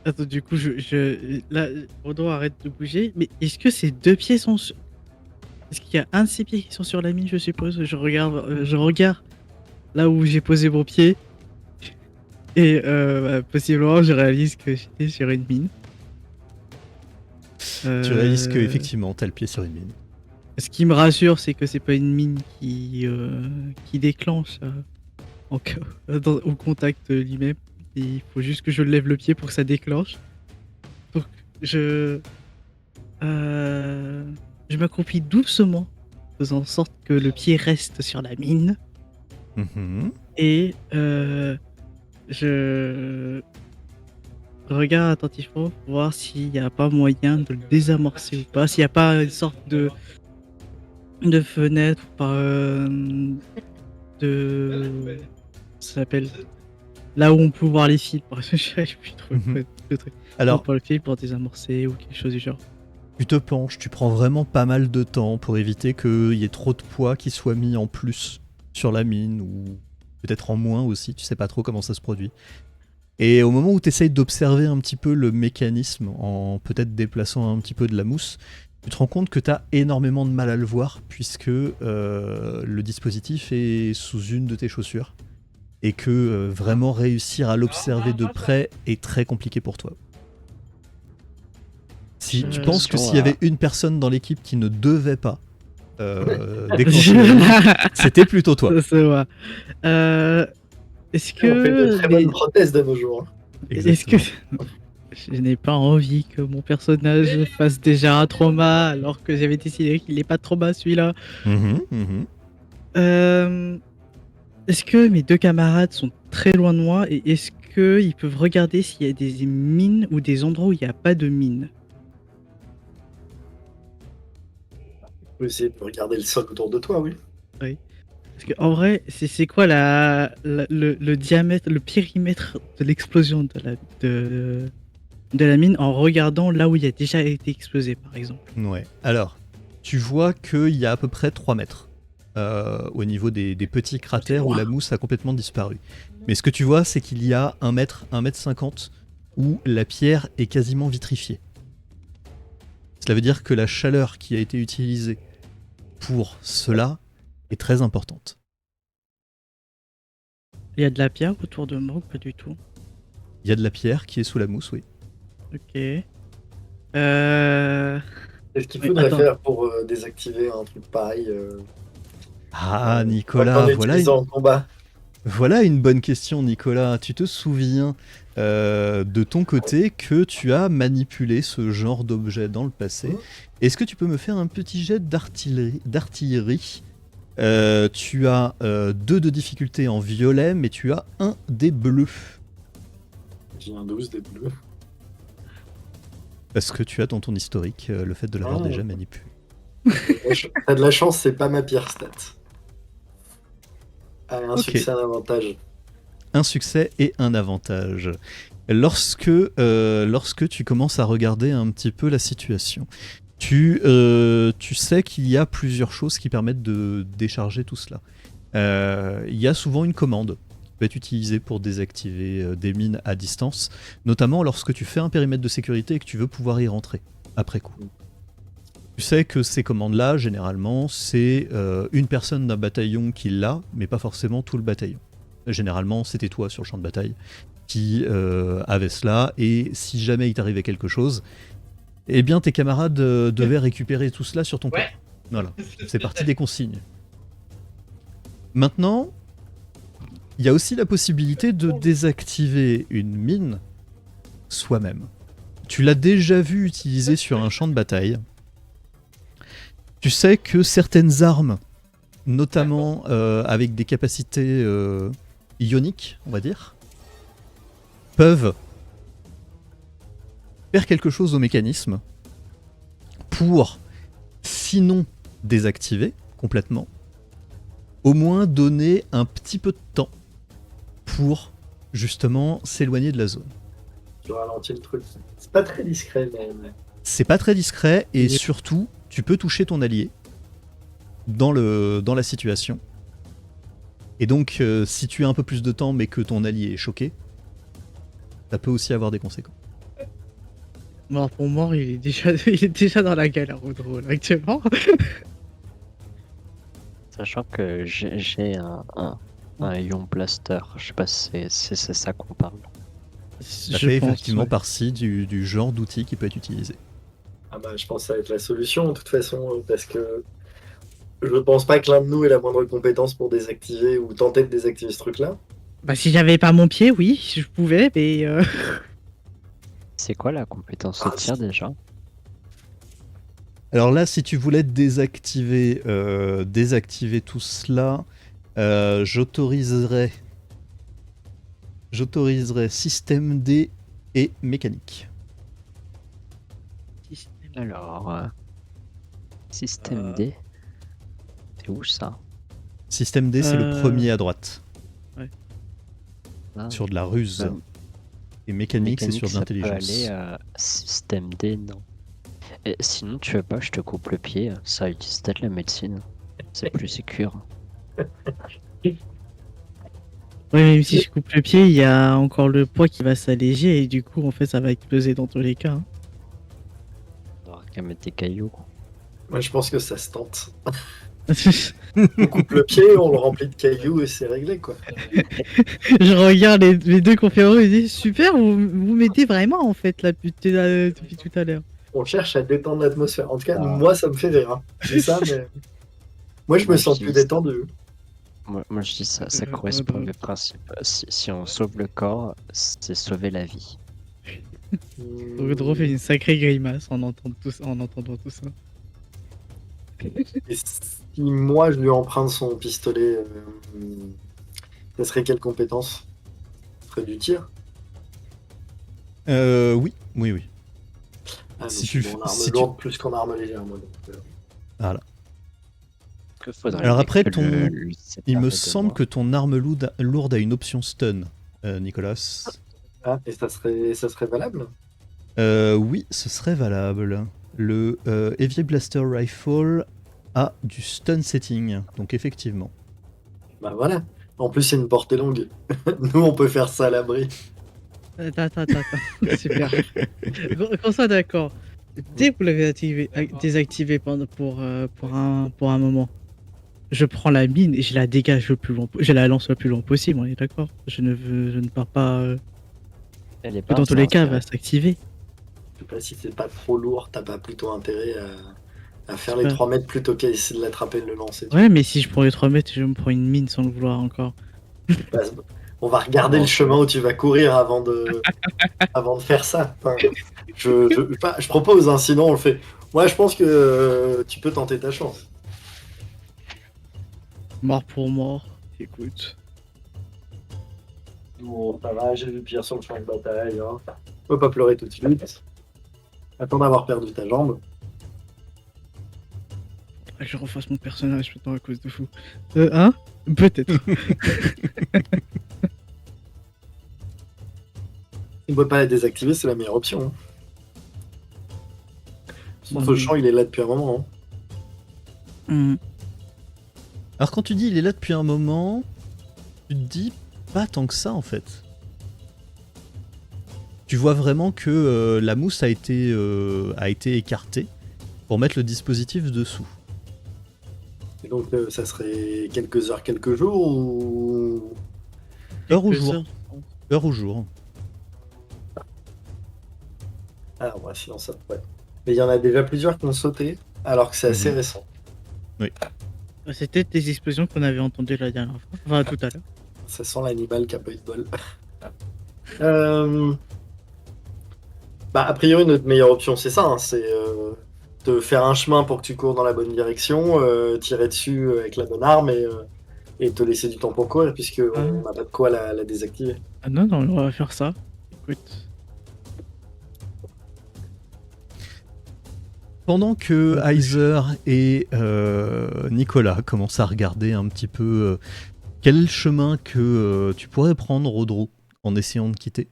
Attends, du coup, là, Rodro arrête de bouger. Mais est-ce que ces 2 pieds sont sur... Est-ce qu'il y a un de ces pieds qui sont sur la mine, je suppose? Je regarde là où j'ai posé mon pied. Et possiblement, je réalise que j'étais sur une mine. Tu réalises que effectivement, t'as le pied sur une mine. Ce qui me rassure, c'est que c'est pas une mine qui déclenche au contact lui-même. Et il faut juste que je lève le pied pour que ça déclenche. Donc je m'accroupis doucement, faisant en sorte que le pied reste sur la mine. Mhm. Et je regarde attentivement pour voir s'il n'y a pas moyen de le désamorcer ou pas, s'il n'y a pas une sorte de fenêtre ou pas de... Ça s'appelle... Là où on peut voir les fils, parce que je sais plus trop le truc. Alors, Pour le fil, pour désamorcer ou quelque chose du genre. tu te penches, tu prends vraiment pas mal de temps pour éviter qu'il y ait trop de poids qui soit mis en plus sur la mine, ou peut-être en moins aussi, tu sais pas trop comment ça se produit. Et au moment où tu essayes d'observer un petit peu le mécanisme, en peut-être déplaçant un petit peu de la mousse, tu te rends compte que tu as énormément de mal à le voir, puisque le dispositif est sous une de tes chaussures, et que vraiment réussir à l'observer de près est très compliqué pour toi. Si tu penses que s'il y avait une personne dans l'équipe qui ne devait pas déclencher la mine, c'était plutôt toi. Ça se voit. Est-ce On fait de que... très bonnes prothèses de nos jours. Est-ce que... Je n'ai pas envie que mon personnage fasse déjà un trauma alors que j'avais décidé qu'il n'est pas de trauma celui-là. Mhm, mhm. Est-ce que mes 2 camarades sont très loin de moi et est-ce qu'ils peuvent regarder s'il y a des mines ou des endroits où il n'y a pas de mines? Tu peux essayer de regarder le sol autour de toi, oui. Parce que en vrai, c'est quoi le diamètre, le périmètre de l'explosion de la mine en regardant là où il a déjà été explosé, par exemple? Ouais. Alors, tu vois qu'il y a à peu près 3 mètres au niveau des petits cratères où la mousse a complètement disparu. Mais ce que tu vois, c'est qu'il y a 1 mètre, 1 mètre 50 où la pierre est quasiment vitrifiée. Cela veut dire que la chaleur qui a été utilisée pour cela est très importante. Il y a de la pierre autour de moi ou pas du tout? Il y a de la pierre qui est sous la mousse, oui. Ok. Euh... Qu'est-ce qu'il Oui, faudrait attends. faire pour désactiver un truc pareil Ah, en Nicolas, utilisant en combat? voilà une bonne question, Nicolas. Tu te souviens de ton côté que tu as manipulé ce genre d'objet dans le passé. Mhm. Est-ce que tu peux me faire un petit jet d'artillerie? Tu as 2 de difficulté en violet, mais tu as un des bleus. J'ai un 12 des bleus. Parce que tu as dans ton historique le fait de l'avoir Ah. déjà manipulé. T'as de la chance, c'est pas ma pire stat. Ah, un Ok. succès, un avantage. Un succès et un avantage. Lorsque tu commences à regarder un petit peu la situation, tu sais qu'il y a plusieurs choses qui permettent de décharger tout cela. Il y a souvent une commande qui peut être utilisée pour désactiver des mines à distance, notamment lorsque tu fais un périmètre de sécurité et que tu veux pouvoir y rentrer après coup. Tu sais que ces commandes-là, généralement, c'est une personne d'un bataillon qui l'a, mais pas forcément tout le bataillon. Généralement, c'était toi sur le champ de bataille qui avait cela, et si jamais il t'arrivait quelque chose, eh bien tes camarades devaient récupérer tout cela sur ton corps. Ouais. Voilà, c'est partie des consignes. Maintenant, il y a aussi la possibilité de désactiver une mine soi-même. Tu l'as déjà vu utiliser sur un champ de bataille. Tu sais que certaines armes, notamment avec des capacités ioniques, on va dire, peuvent faire quelque chose au mécanisme pour, sinon désactiver complètement, au moins donner un petit peu de temps pour justement s'éloigner de la zone. Tu ralentis le truc. C'est pas très discret, mais. C'est pas très discret et surtout, tu peux toucher ton allié dans la situation. Et donc, si tu as un peu plus de temps mais que ton allié est choqué, ça peut aussi avoir des conséquences. Mort pour mort, il est déjà dans la galère au drôle actuellement. Sachant que j'ai un Ion Blaster, je sais pas si c'est ça qu'on parle. Ça fait effectivement partie du genre d'outil qui peut être utilisé. Ah bah, je pense que ça va être la solution, de toute façon, parce que je pense pas que l'un de nous ait la moindre compétence pour désactiver ou tenter de désactiver ce truc-là. Bah si j'avais pas mon pied, oui, je pouvais, mais C'est quoi la compétence de tir déjà? Alors là, si tu voulais désactiver tout cela, j'autoriserais système D et mécanique. Alors, système D. C'est où ça? Système D, c'est le premier à droite, Ah, sur de la ruse. bah, Et mécanique, c'est sur de ça peut l'intelligence. aller, système D, non. Et sinon, tu veux pas, je te coupe le pied, ça utilise peut-être la médecine. C'est plus sécure. ouais, même si je coupe le pied, il y a encore le poids qui va s'alléger et du coup, en fait, ça va exploser dans tous les cas. Hein. On aura qu'à mettre des cailloux. Moi, je pense que ça se tente. On coupe le pied, on le remplit de cailloux et c'est réglé, quoi. Je regarde les deux conférences et je dis super, vous m'aidez vraiment en fait là depuis tout à l'heure. On cherche à détendre l'atmosphère. En tout cas, Ah. moi, ça me fait rire. Hein. C'est ça, mais. Moi, je me Moi, sens je plus dis- détendu. Moi je dis ça correspond au principe. Si on sauve le corps, c'est sauver la vie. Rodro fait une sacrée grimace en entendant tout ça. Et si moi, je lui emprunte son pistolet, ça serait quelle compétence? Ça serait du tir? Oui. Ah, Si mais tu je suis le en arme si tu- lourde plus qu'en arme légère, moi. Donc, Voilà. Que faudrait Alors après, que il séparer me de semble moi. que ton arme lourde a une option stun, Nicolas. Ah, et ça serait valable? Oui, ce serait valable. Le Heavy Blaster Rifle a du stun setting, donc effectivement. Bah voilà. En plus, c'est une portée longue. Nous, on peut faire ça à l'abri. Attends. Super. Qu'on soit d'accord. Dès que vous l'avez désactivé pour un moment, je prends la mine et je la dégage le plus loin, je la lance le plus loin possible, on est d'accord. Je ne pars pas. Elle est pas Dans tous les cas, elle inspirée. va s'activer. Je sais pas si c'est pas trop lourd, t'as pas plutôt intérêt à faire C'est les pas- 3 mètres plutôt qu'à essayer de l'attraper et de le lancer. tu Ouais, mais si je prends les 3 mètres, je me prends une mine sans le vouloir encore. vois. On va regarder Non, le chemin où tu vas courir avant de faire ça. Enfin, je propose, hein, sinon on le fait. Moi, je pense que tu peux tenter ta chance. Mort pour mort. Écoute. Bon, ça va, j'ai vu pire sur le champ de bataille. Hein. Faut pas pleurer tout de suite. Attends d'avoir perdu ta jambe. Je refasse mon personnage maintenant à cause de vous. Hein? Peut-être. On peut pas la désactiver, c'est la meilleure option. Hein. Son Mhm. feu champ, il est là depuis un moment. Hein. Hmm. Alors quand tu dis il est là depuis un moment, tu te dis pas tant que ça en fait. Tu vois vraiment que la mousse a été écartée pour mettre le dispositif dessous. Et donc, ça serait quelques heures, quelques jours ou. Heure ou Quelques jour. heures. Heure ou jour. Ah, ouais, sinon ça pourrait. Mais il y en a déjà plusieurs qui ont sauté, alors que c'est assez Mhm. récent. C'était des explosions qu'on avait entendues la dernière fois. Enfin, tout à l'heure. Ça sent l'animal qui a pas eu de bol. Bah, a priori, notre meilleure option, c'est ça. Hein, c'est de faire un chemin pour que tu cours dans la bonne direction, tirer dessus avec la bonne arme et te laisser du temps pour courir, puisque on n'a pas de quoi la désactiver. Ah non, non, on va faire ça. Écoute. Pendant que Heiser et Nicolas commencent à regarder un petit peu quel chemin que tu pourrais prendre, Rodro, en essayant de quitter,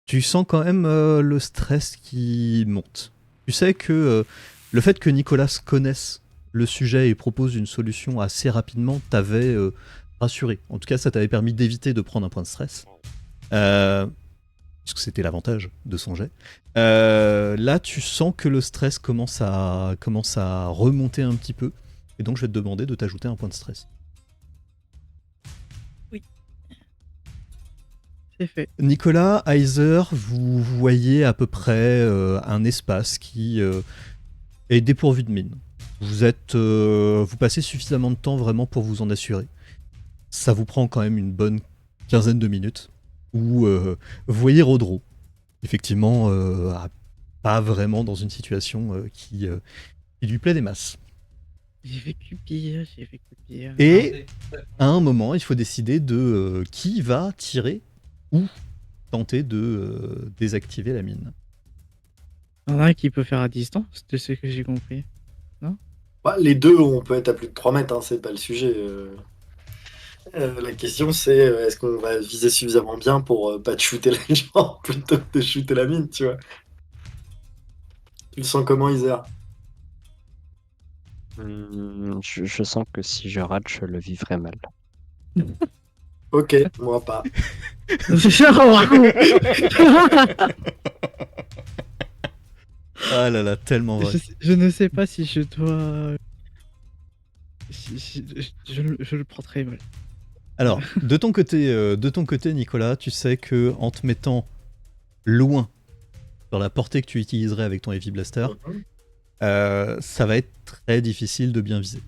tu sens quand même le stress qui monte. Tu sais que le fait que Nicolas connaisse le sujet et propose une solution assez rapidement t'avait rassuré. En tout cas, ça t'avait permis d'éviter de prendre un point de stress. Puisque c'était l'avantage de son jet. Là, tu sens que le stress commence à remonter un petit peu. Et donc, je vais te demander de t'ajouter un point de stress. C'est fait. Nicolas, Heiser, vous voyez à peu près un espace qui est dépourvu de mine. Vous passez suffisamment de temps vraiment pour vous en assurer. Ça vous prend quand même une bonne quinzaine de minutes. Où vous voyez Rodro, effectivement, pas vraiment dans une situation qui lui plaît des masses. J'ai vécu pire, j'ai vécu pire. Et à un moment, il faut décider de qui va tirer ou tenter de désactiver la mine. Il y en a un qui peut faire à distance, de ce que j'ai compris. Bah, les deux, on peut être à plus de 3 mètres, hein, c'est pas le sujet. La question, c'est est-ce qu'on va viser suffisamment bien pour pas te shooter les gens plutôt que de shooter la mine, tu vois. Tu le sens comment, Heiser? Je sens que si je rate, je le vivrai mal. Ok, moi pas. Ah là là, tellement vrai. Je ne sais pas si je dois. Je le prends très mal. Alors, de ton côté, Nicolas, tu sais que en te mettant loin sur la portée que tu utiliserais avec ton Heavy Blaster, ça va être très difficile de bien viser.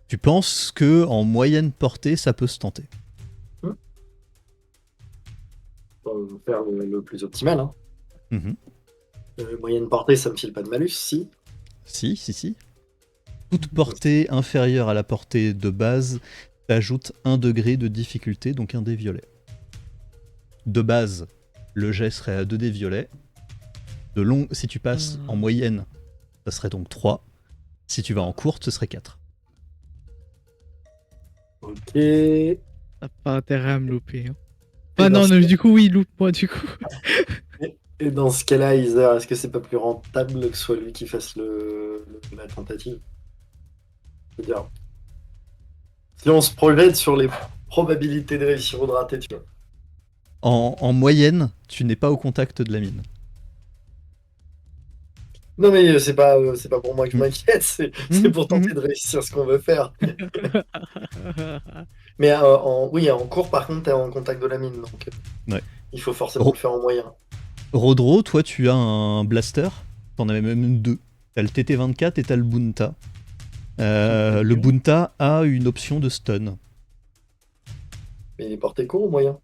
Tu penses que en moyenne portée, ça peut se tenter. On va faire le plus optimal. Hein. Mhm. Moyenne portée, ça me file pas de malus, si. Si. Toute portée inférieure à la portée de base t'ajoute 1 degré de difficulté, donc un dé violet. De base, le jet serait à 2 dés violets. Si tu passes en moyenne, ça serait donc 3. Si tu vas en courte, ce serait 4. Ok. T'as pas intérêt à me louper. Hein. Ah non, du coup, oui, loupe-moi, du coup. Et dans ce cas-là, Heiser, est-ce que c'est pas plus rentable que ce soit lui qui fasse la tentative? Je veux dire, si on se projette sur les probabilités de réussir ou de rater, tu vois. En moyenne, tu n'es pas au contact de la mine. Non, mais c'est pas pour moi que je Mm. m'inquiète, c'est pour tenter de réussir ce qu'on veut faire. Mais oui, en cours, par contre, t'es en contact de la mine, donc Ouais. il faut forcément Ro- le faire en moyen. Rodro, toi, tu as un blaster. T'en avais même deux. T'as le TT24 et t'as le Bunta. Le Bunta a une option de stun. Mais il est porté court ou moyen?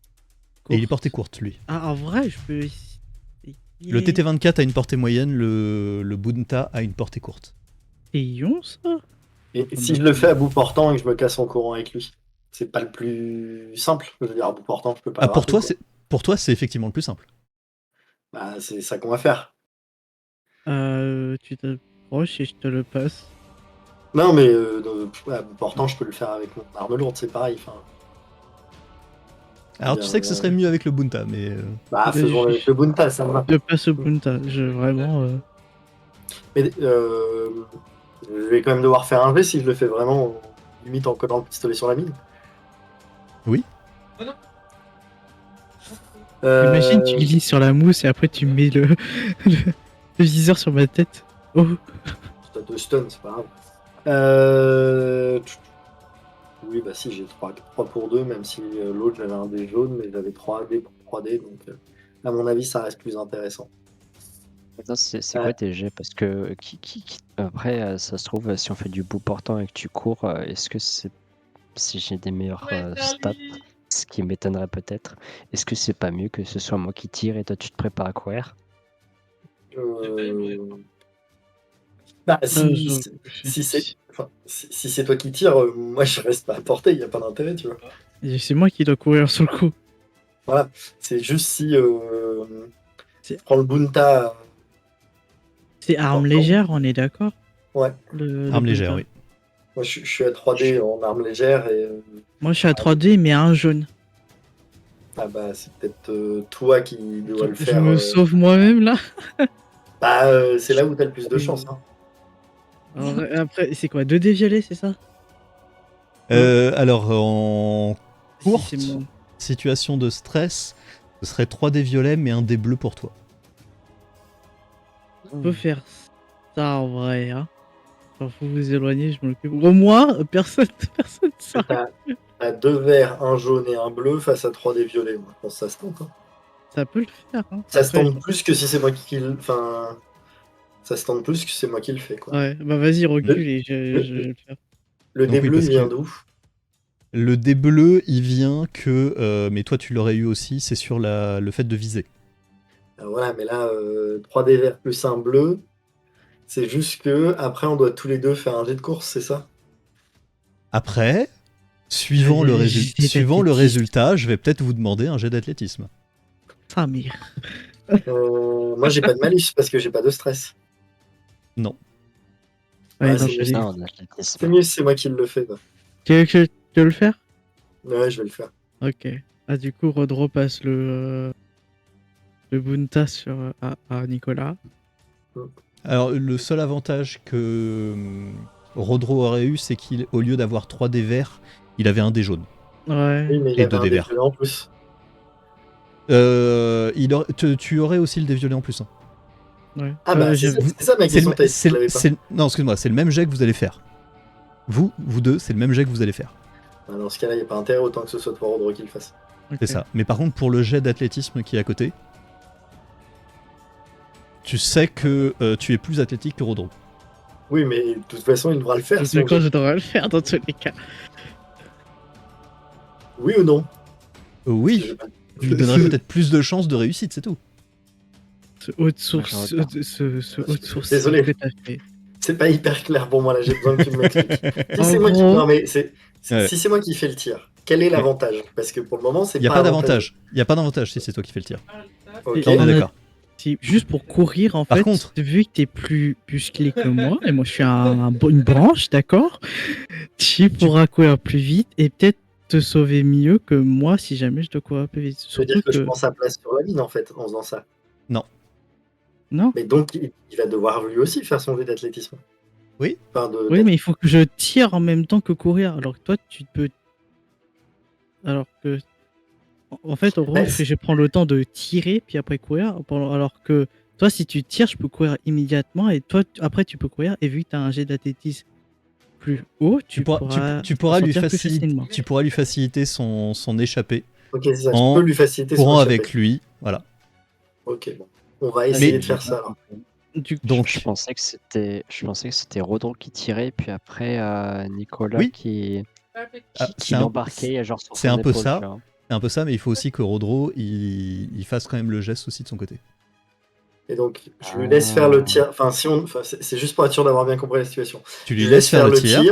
Et il est portée courte, lui. Ah, en vrai, je peux. Le TT24 a une portée moyenne, le Bunta a une portée courte. C'est Ion, ça? Et si je le fais à bout portant et que je me casse en courant avec lui, c'est pas le plus simple. Je veux dire, à bout portant, je peux pas Ah, pour attraper, toi, c'est effectivement le plus simple. Bah, c'est ça qu'on va faire. Tu t'approches et je te le passe. Non, mais à bout portant, je peux le faire avec mon arme lourde, c'est pareil. Enfin, Alors, tu sais que ce serait mieux avec le Bunta, mais... bah, faisons avec le Bunta, ça me va. Je te passe au Punta. Vraiment. Mais je vais quand même devoir faire un jet si je le fais vraiment, limite en collant le pistolet sur la mine. Oui. Imagine, tu glisses sur la mousse et après tu mets le viseur sur ma tête. Oh. T'as 2 stuns, c'est pas grave. Oui, bah si, j'ai 3 pour 2, même si l'autre j'avais un dé jaune, mais j'avais 3 dés pour 3 dés, donc à mon avis, ça reste plus intéressant. Attends, c'est quoi tes jets? Parce que après, ça se trouve, si on fait du bout portant et que tu cours, est-ce que c'est si j'ai des meilleurs stats, ce qui m'étonnerait peut-être, est-ce que c'est pas mieux que ce soit moi qui tire et toi tu te prépares à courir? Bah, si c'est toi qui tires, moi je reste pas à portée, il n'y a pas d'intérêt, tu vois. Et c'est moi qui dois courir sur le coup. Voilà, c'est juste si C'est- je prends le Bunta. C'est arme légère, on est d'accord? Ouais, Le Arme Bunta. légère, oui. moi je suis à 3D en arme légère et. Moi je suis à 3D mais un jaune. Ah bah c'est peut-être toi qui dois le Je faire. me sauve moi-même là. Bah c'est là où t'as le plus de chance. Hein. Alors, après, c'est quoi? 2 dés violets, c'est ça? Alors, en Si, courte c'est mon- situation de stress, ce serait 3 dés violets, mais un dé bleu pour toi. On peut faire ça en vrai, hein. Genre, faut vous éloigner, je m'en occupe. Au moins, personne ça. T'as 2 verts, un jaune et un bleu face à 3 des violets. Moi, je pense que ça se tente. Hein. Ça peut le faire, hein. Ça se Après, tente plus que si c'est moi qui le. Enfin. Ça se tente plus que c'est moi qui le fais, quoi. ouais, bah vas-y, recule et je vais le faire. Le Donc dé oui, bleu, parce il vient que- d'où? Le dé bleu, il vient que... mais toi, tu l'aurais eu aussi, c'est sur le fait de viser. Voilà, mais là, 3 dés verts plus un bleu. C'est juste que après on doit tous les deux faire un jet de course, c'est ça? Après, suivant le d'athlétisme. résultat, je vais peut-être vous demander un jet d'athlétisme. Ah, merde. Moi j'ai pas de malus parce que j'ai pas de stress. Non. Ouais, Ouais, non, c'est je l'ai. Ça, en athlétisme. C'est mieux si c'est moi qui le fais. Quoi. Tu veux que je te le faire? Ouais, je vais le faire. Ok. Ah, du coup, Rodro passe le Bunta à Nicolas. Alors, le seul avantage que Rodro aurait eu, c'est qu'au lieu d'avoir 3 dés verts, il avait un dé jaune. Ouais. Oui, mais il Et avait deux un dés dé verts. violet en plus. Tu aurais aussi le dé violet en plus. Hein. Ouais. Ah bah c'est j'avais- ça ma question, t'as dit que c'est je le- l'avais pas. c'est le- non, excuse-moi, c'est le même jet que vous allez faire. Vous deux, c'est le même jet que vous allez faire. Ah, dans ce cas-là, il n'y a pas intérêt autant que ce soit toi Rodro qui le fasse. Ok. C'est ça. Mais par contre, pour le jet d'athlétisme qui est à côté, tu sais que tu es plus athlétique que Rodro. Oui, mais de toute façon, il devra le faire. Je son sais quand jet. je devrais le faire dans tous les cas. Oui ou non? Oui, tu lui donnerais peut-être plus de chances de réussite, c'est tout. Ce haute source, Moi, je ce haute source. Désolé. Que t'as fait. C'est pas hyper clair pour moi là, j'ai besoin que tu m'expliques. Si En c'est moi qui... gros- Non, mais Ouais. si c'est moi qui fais le tir, quel est l'avantage? Parce que pour le moment, c'est Il n'y a pas pas avantageux. d'avantage. Il n'y a pas d'avantage si c'est toi qui fais le tir. Ok. Ça, on On est a- d'accord. Si, juste pour courir, en Par fait, contre- vu que t'es plus musclé que moi, et moi je suis une branche, d'accord? Tu pourras courir plus vite et peut-être te sauver mieux que moi si jamais je dois courir plus vite. Ça veut dire Surtout que je que. prends sa place sur la mine en fait en faisant ça. Non? Mais donc il va devoir lui aussi faire son jet d'athlétisme. Oui. Enfin, Oui, mais il faut que je tire en même temps que courir. Alors que toi, tu peux. Alors que. En fait, en gros, Ouais, je prends le temps de tirer puis après courir. Alors que Toi, si tu tires, je peux courir immédiatement et toi, après, tu peux courir. Et vu que tu as un jet d'athlétisme plus haut, tu pourras tu pourras lui sortir plus faciliter, facilement. tu pourras lui faciliter son échappée Ok, c'est ça. En Je peux lui faciliter son courant échappée. avec lui. Voilà. Ok, bon. On va essayer Mais- de faire ça. Alors. Du Donc, Je pensais que c'était Rodro qui tirait, puis après Nicolas Oui. qui c'est un- l'embarquait genre sur c'est son un peu épaule, ça. tu vois. c'est un peu ça, mais il faut aussi que Rodro il fasse quand même le geste aussi de son côté. Et donc, je lui laisse faire le tir. Enfin, c'est juste pour être sûr d'avoir bien compris la situation. Tu lui Je laisses faire le tir.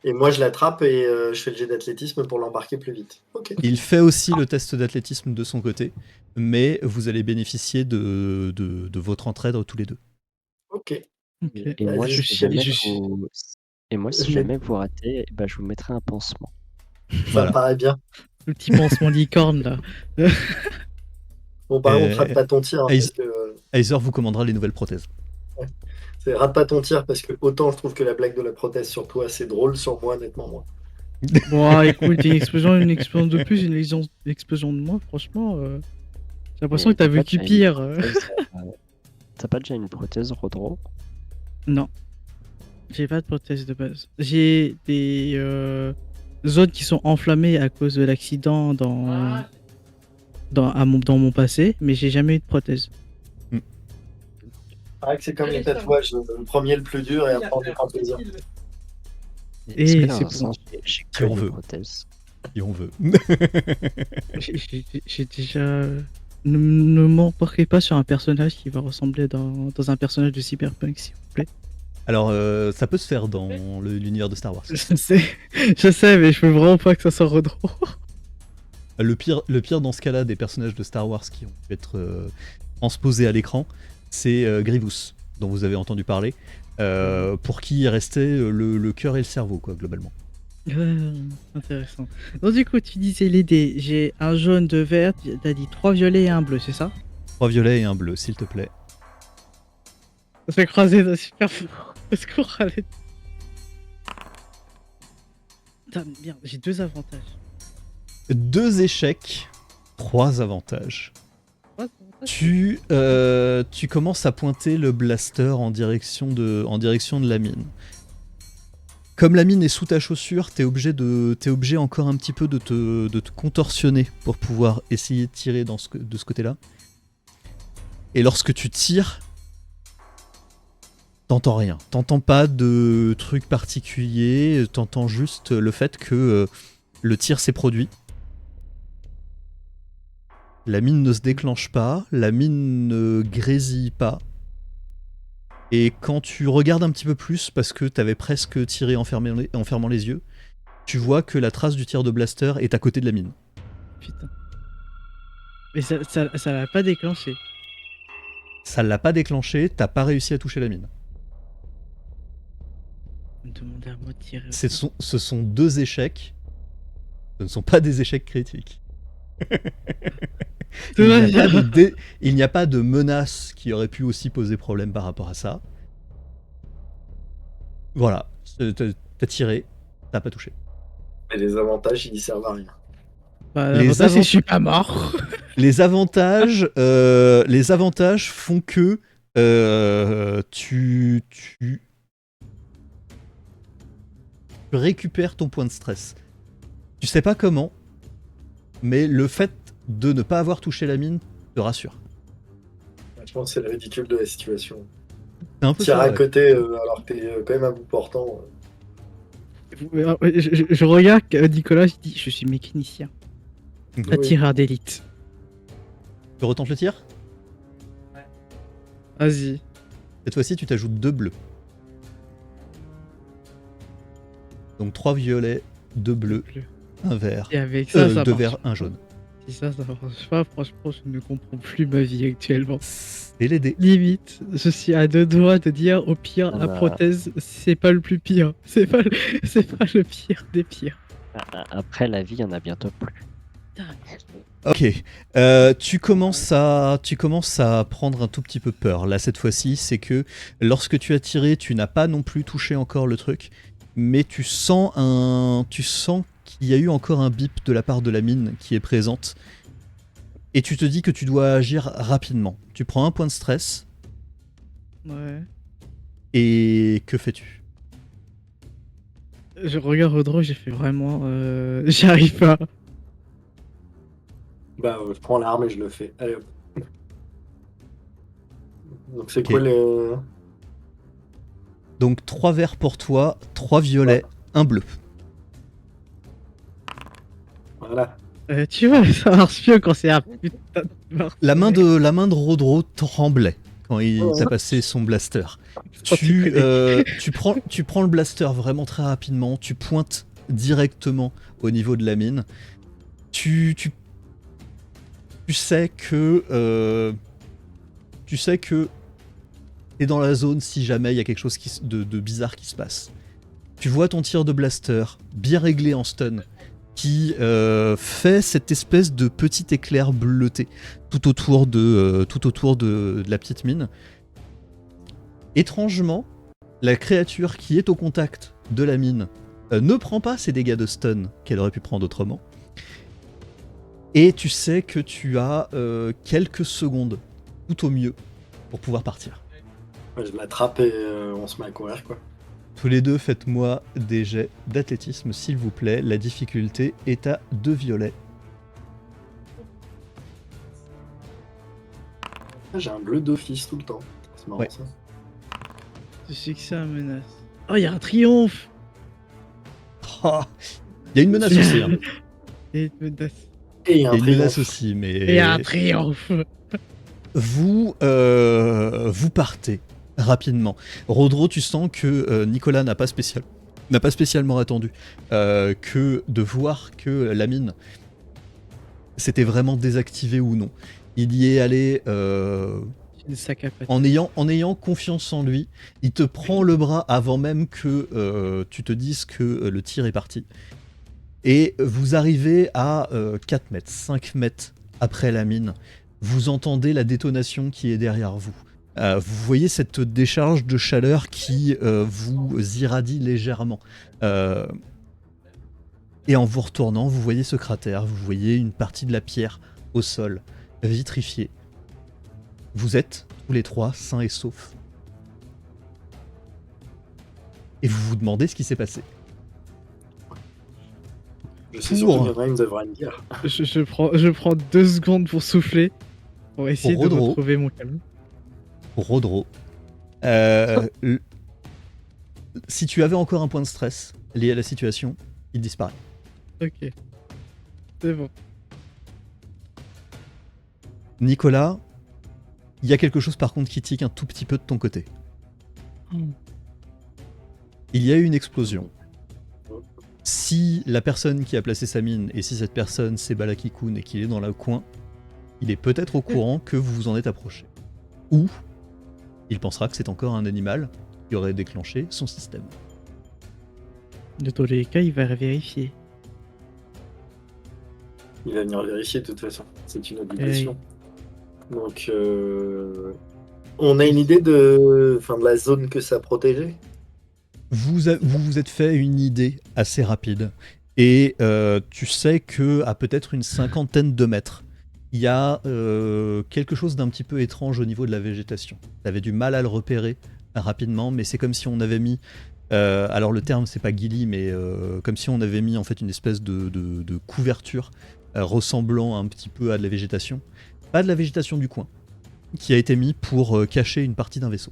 et moi je l'attrape et je fais le jet d'athlétisme pour l'embarquer plus vite. Ok. Il fait aussi le test d'athlétisme de son côté, mais vous allez bénéficier de votre entraide tous les deux. Ok. Ok. Et moi, je si suis- jamais je suis- vous... Et moi, si Mais- jamais vous ratez, bah, je vous mettrai un pansement. Ça Voilà. me paraît bien. Le petit pansement licorne là. Bon, par contre, rate pas ton tir. Hein, Aiz- parce que, Aizer vous commandera les nouvelles prothèses. c'est rate pas ton tir parce que autant je trouve que la blague de la prothèse sur toi c'est drôle, sur moi, nettement moins. Bon, écoute, une explosion de plus, une explosion de moins, franchement. J'ai l'impression Mais que t'as t'as pas vécu déjà une pire. prothèse, T'as pas déjà une prothèse, Rodro? Non. J'ai pas de prothèse de base. J'ai des zones qui sont enflammées à cause de l'accident dans mon passé, mais j'ai jamais eu de prothèse. C'est comme les tatouages, le premier le plus dur et après on prend plaisir. Et Est-ce que c'est dans un pour- sens, j'ai Si que on une veut. prothèse? Si on veut. J'ai déjà. Ne m'embarquez pas sur un personnage qui va ressembler dans un personnage de Cyberpunk, s'il vous plaît. Alors, ça peut se faire dans l'univers de Star Wars. Je sais, mais je veux vraiment pas que ça soit Rodro. Le pire dans ce cas-là des personnages de Star Wars qui ont pu être transposés à l'écran, c'est Grievous, dont vous avez entendu parler, pour qui il restait le cœur et le cerveau, quoi, globalement. Intéressant. Donc du coup, tu disais les dés. J'ai un jaune, 2 verts, t'as dit 3 violets et un bleu, c'est ça? 3 violets et un bleu, s'il te plaît. Ça fait croiser de super fou. Est-ce qu'on râle? Putain, merde, j'ai 2 avantages. 2 échecs, 3 avantages. Tu commences à pointer le blaster en direction de la mine. Comme la mine est sous ta chaussure, t'es obligé encore un petit peu de te contorsionner pour pouvoir essayer de tirer de ce côté-là. Et lorsque tu tires, t'entends rien. T'entends pas de trucs particuliers, t'entends juste le fait que le tir s'est produit. La mine ne se déclenche pas, la mine ne grésille pas. Et quand tu regardes un petit peu plus, parce que t'avais presque tiré en fermant les yeux, tu vois que la trace du tir de blaster est à côté de la mine. Putain. Mais ça l'a pas déclenché. Ça l'a pas déclenché, t'as pas réussi à toucher la mine. Me demander à moi de tirer. Ce sont 2 échecs. Ce ne sont pas des échecs critiques. Il n'y a pas de menace qui aurait pu aussi poser problème par rapport à ça. Voilà, t'as tiré, t'as pas touché. Et les avantages, ils servent à rien. Bah, Les l'avantage, c'est que je suis pas mort. Les avantages font que tu récupères ton point de stress. Tu sais pas comment, mais le fait de ne pas avoir touché la mine te rassure. Je pense que c'est le ridicule de la situation. C'est un peu Tire ça, à ouais. côté alors que t'es quand même à bout portant. Je regarde Nicolas, je dis je suis mécanicien, Mhm. un tireur d'élite. Tu retentes le tir. Vas-y. Cette fois-ci, tu t'ajoutes 2 bleus. Donc 3 violets, 2 bleus, 1 vert. Et avec ça, ça 2 marche. verts, 1 jaune. Si ça marche pas, franchement, je ne comprends plus ma vie actuellement. C'est les dés. Limite, je suis à 2 doigts de dire au pire, Ah la bah. prothèse, c'est pas le plus pire. C'est pas le pire des pires. Après, la vie, il y en a bientôt plus. Ok, tu commences à prendre un tout petit peu peur. Là, cette fois-ci, c'est que lorsque tu as tiré, tu n'as pas non plus touché encore le truc, mais tu sens qu'il y a eu encore un bip de la part de la mine qui est présente, et tu te dis que tu dois agir rapidement. Tu prends un point de stress, Ouais. Et que fais-tu? Je regarde Rodro, j'ai fait vraiment. J'y arrive pas. Bah, je prends l'arme et je le fais. Allez hop. Donc, c'est Ok. quoi les. Donc 3 verts pour toi, 3 violets, Ouais. 1 bleu. Voilà. Tu vois, ça marche mieux quand c'est un putain de marteau. La main de Rodro tremblait quand il t'a passé son blaster. Sans déconner. Tu prends le blaster vraiment très rapidement, tu pointes directement au niveau de la mine. Tu sais que t'es dans la zone si jamais il y a quelque chose de bizarre qui se passe. Tu vois ton tir de blaster bien réglé en stun qui fait cette espèce de petit éclair bleuté tout autour de la petite mine. Étrangement, la créature qui est au contact de la mine ne prend pas ces dégâts de stun qu'elle aurait pu prendre autrement. Et tu sais que tu as quelques secondes, tout au mieux, pour pouvoir partir. Ouais, je l'attrape et on se met à courir, quoi. Tous les deux, faites-moi des jets d'athlétisme, s'il vous plaît. La difficulté est à 2 violets. Ah, j'ai un bleu d'office tout le temps. C'est marrant Ouais. ça. Je sais que c'est un menace. Oh, il y a un triomphe. Ah, il y a une menace aussi. Hein. Et une menace. Et il y a Il y un a une menace triomphe. aussi, mais Et un triomphe. vous partez rapidement. Rodro, tu sens que Nicolas n'a pas spécialement attendu que de voir que la mine s'était vraiment désactivée ou non. Il y est allé J'ai des sacs à pattes. en ayant confiance en lui. Il te prend le bras avant même que tu te dises que le tir est parti. Et vous arrivez à 4 mètres, 5 mètres après la mine. Vous entendez la détonation qui est derrière vous. Vous voyez cette décharge de chaleur qui vous irradie légèrement. Et en vous retournant, vous voyez ce cratère, vous voyez une partie de la pierre au sol, vitrifiée. Vous êtes tous les trois sains et saufs. Et vous vous demandez ce qui s'est passé. Je sais Pour- surtout qu'il y en a une devrait me dire. Je prends 2 secondes pour souffler. Pour essayer de Rodro. retrouver mon calme. Pour Rodro, si tu avais encore un point de stress lié à la situation, il disparaît. Ok. C'est bon. Nicolas, il y a quelque chose par contre qui tique un tout petit peu de ton côté. Il y a eu une explosion. Si la personne qui a placé sa mine, et si cette personne c'est Balaki-kun et qu'il est dans le coin, il est peut-être au courant que vous vous en êtes approché. Ou il pensera que c'est encore un animal qui aurait déclenché son système. De tous les cas, il va vérifier. Il va venir vérifier de toute façon. C'est une obligation. Donc, on a une idée de la zone que ça protégeait. Vous vous êtes fait une idée assez rapide. Et tu sais que à peut-être une 50aine de mètres, il y a quelque chose d'un petit peu étrange au niveau de la végétation. Tu avais du mal à le repérer rapidement, mais c'est comme si on avait mis... alors le terme c'est pas ghillie, mais comme si on avait mis en fait une espèce de couverture ressemblant un petit peu à de la végétation. Pas de la végétation du coin, qui a été mis pour cacher une partie d'un vaisseau.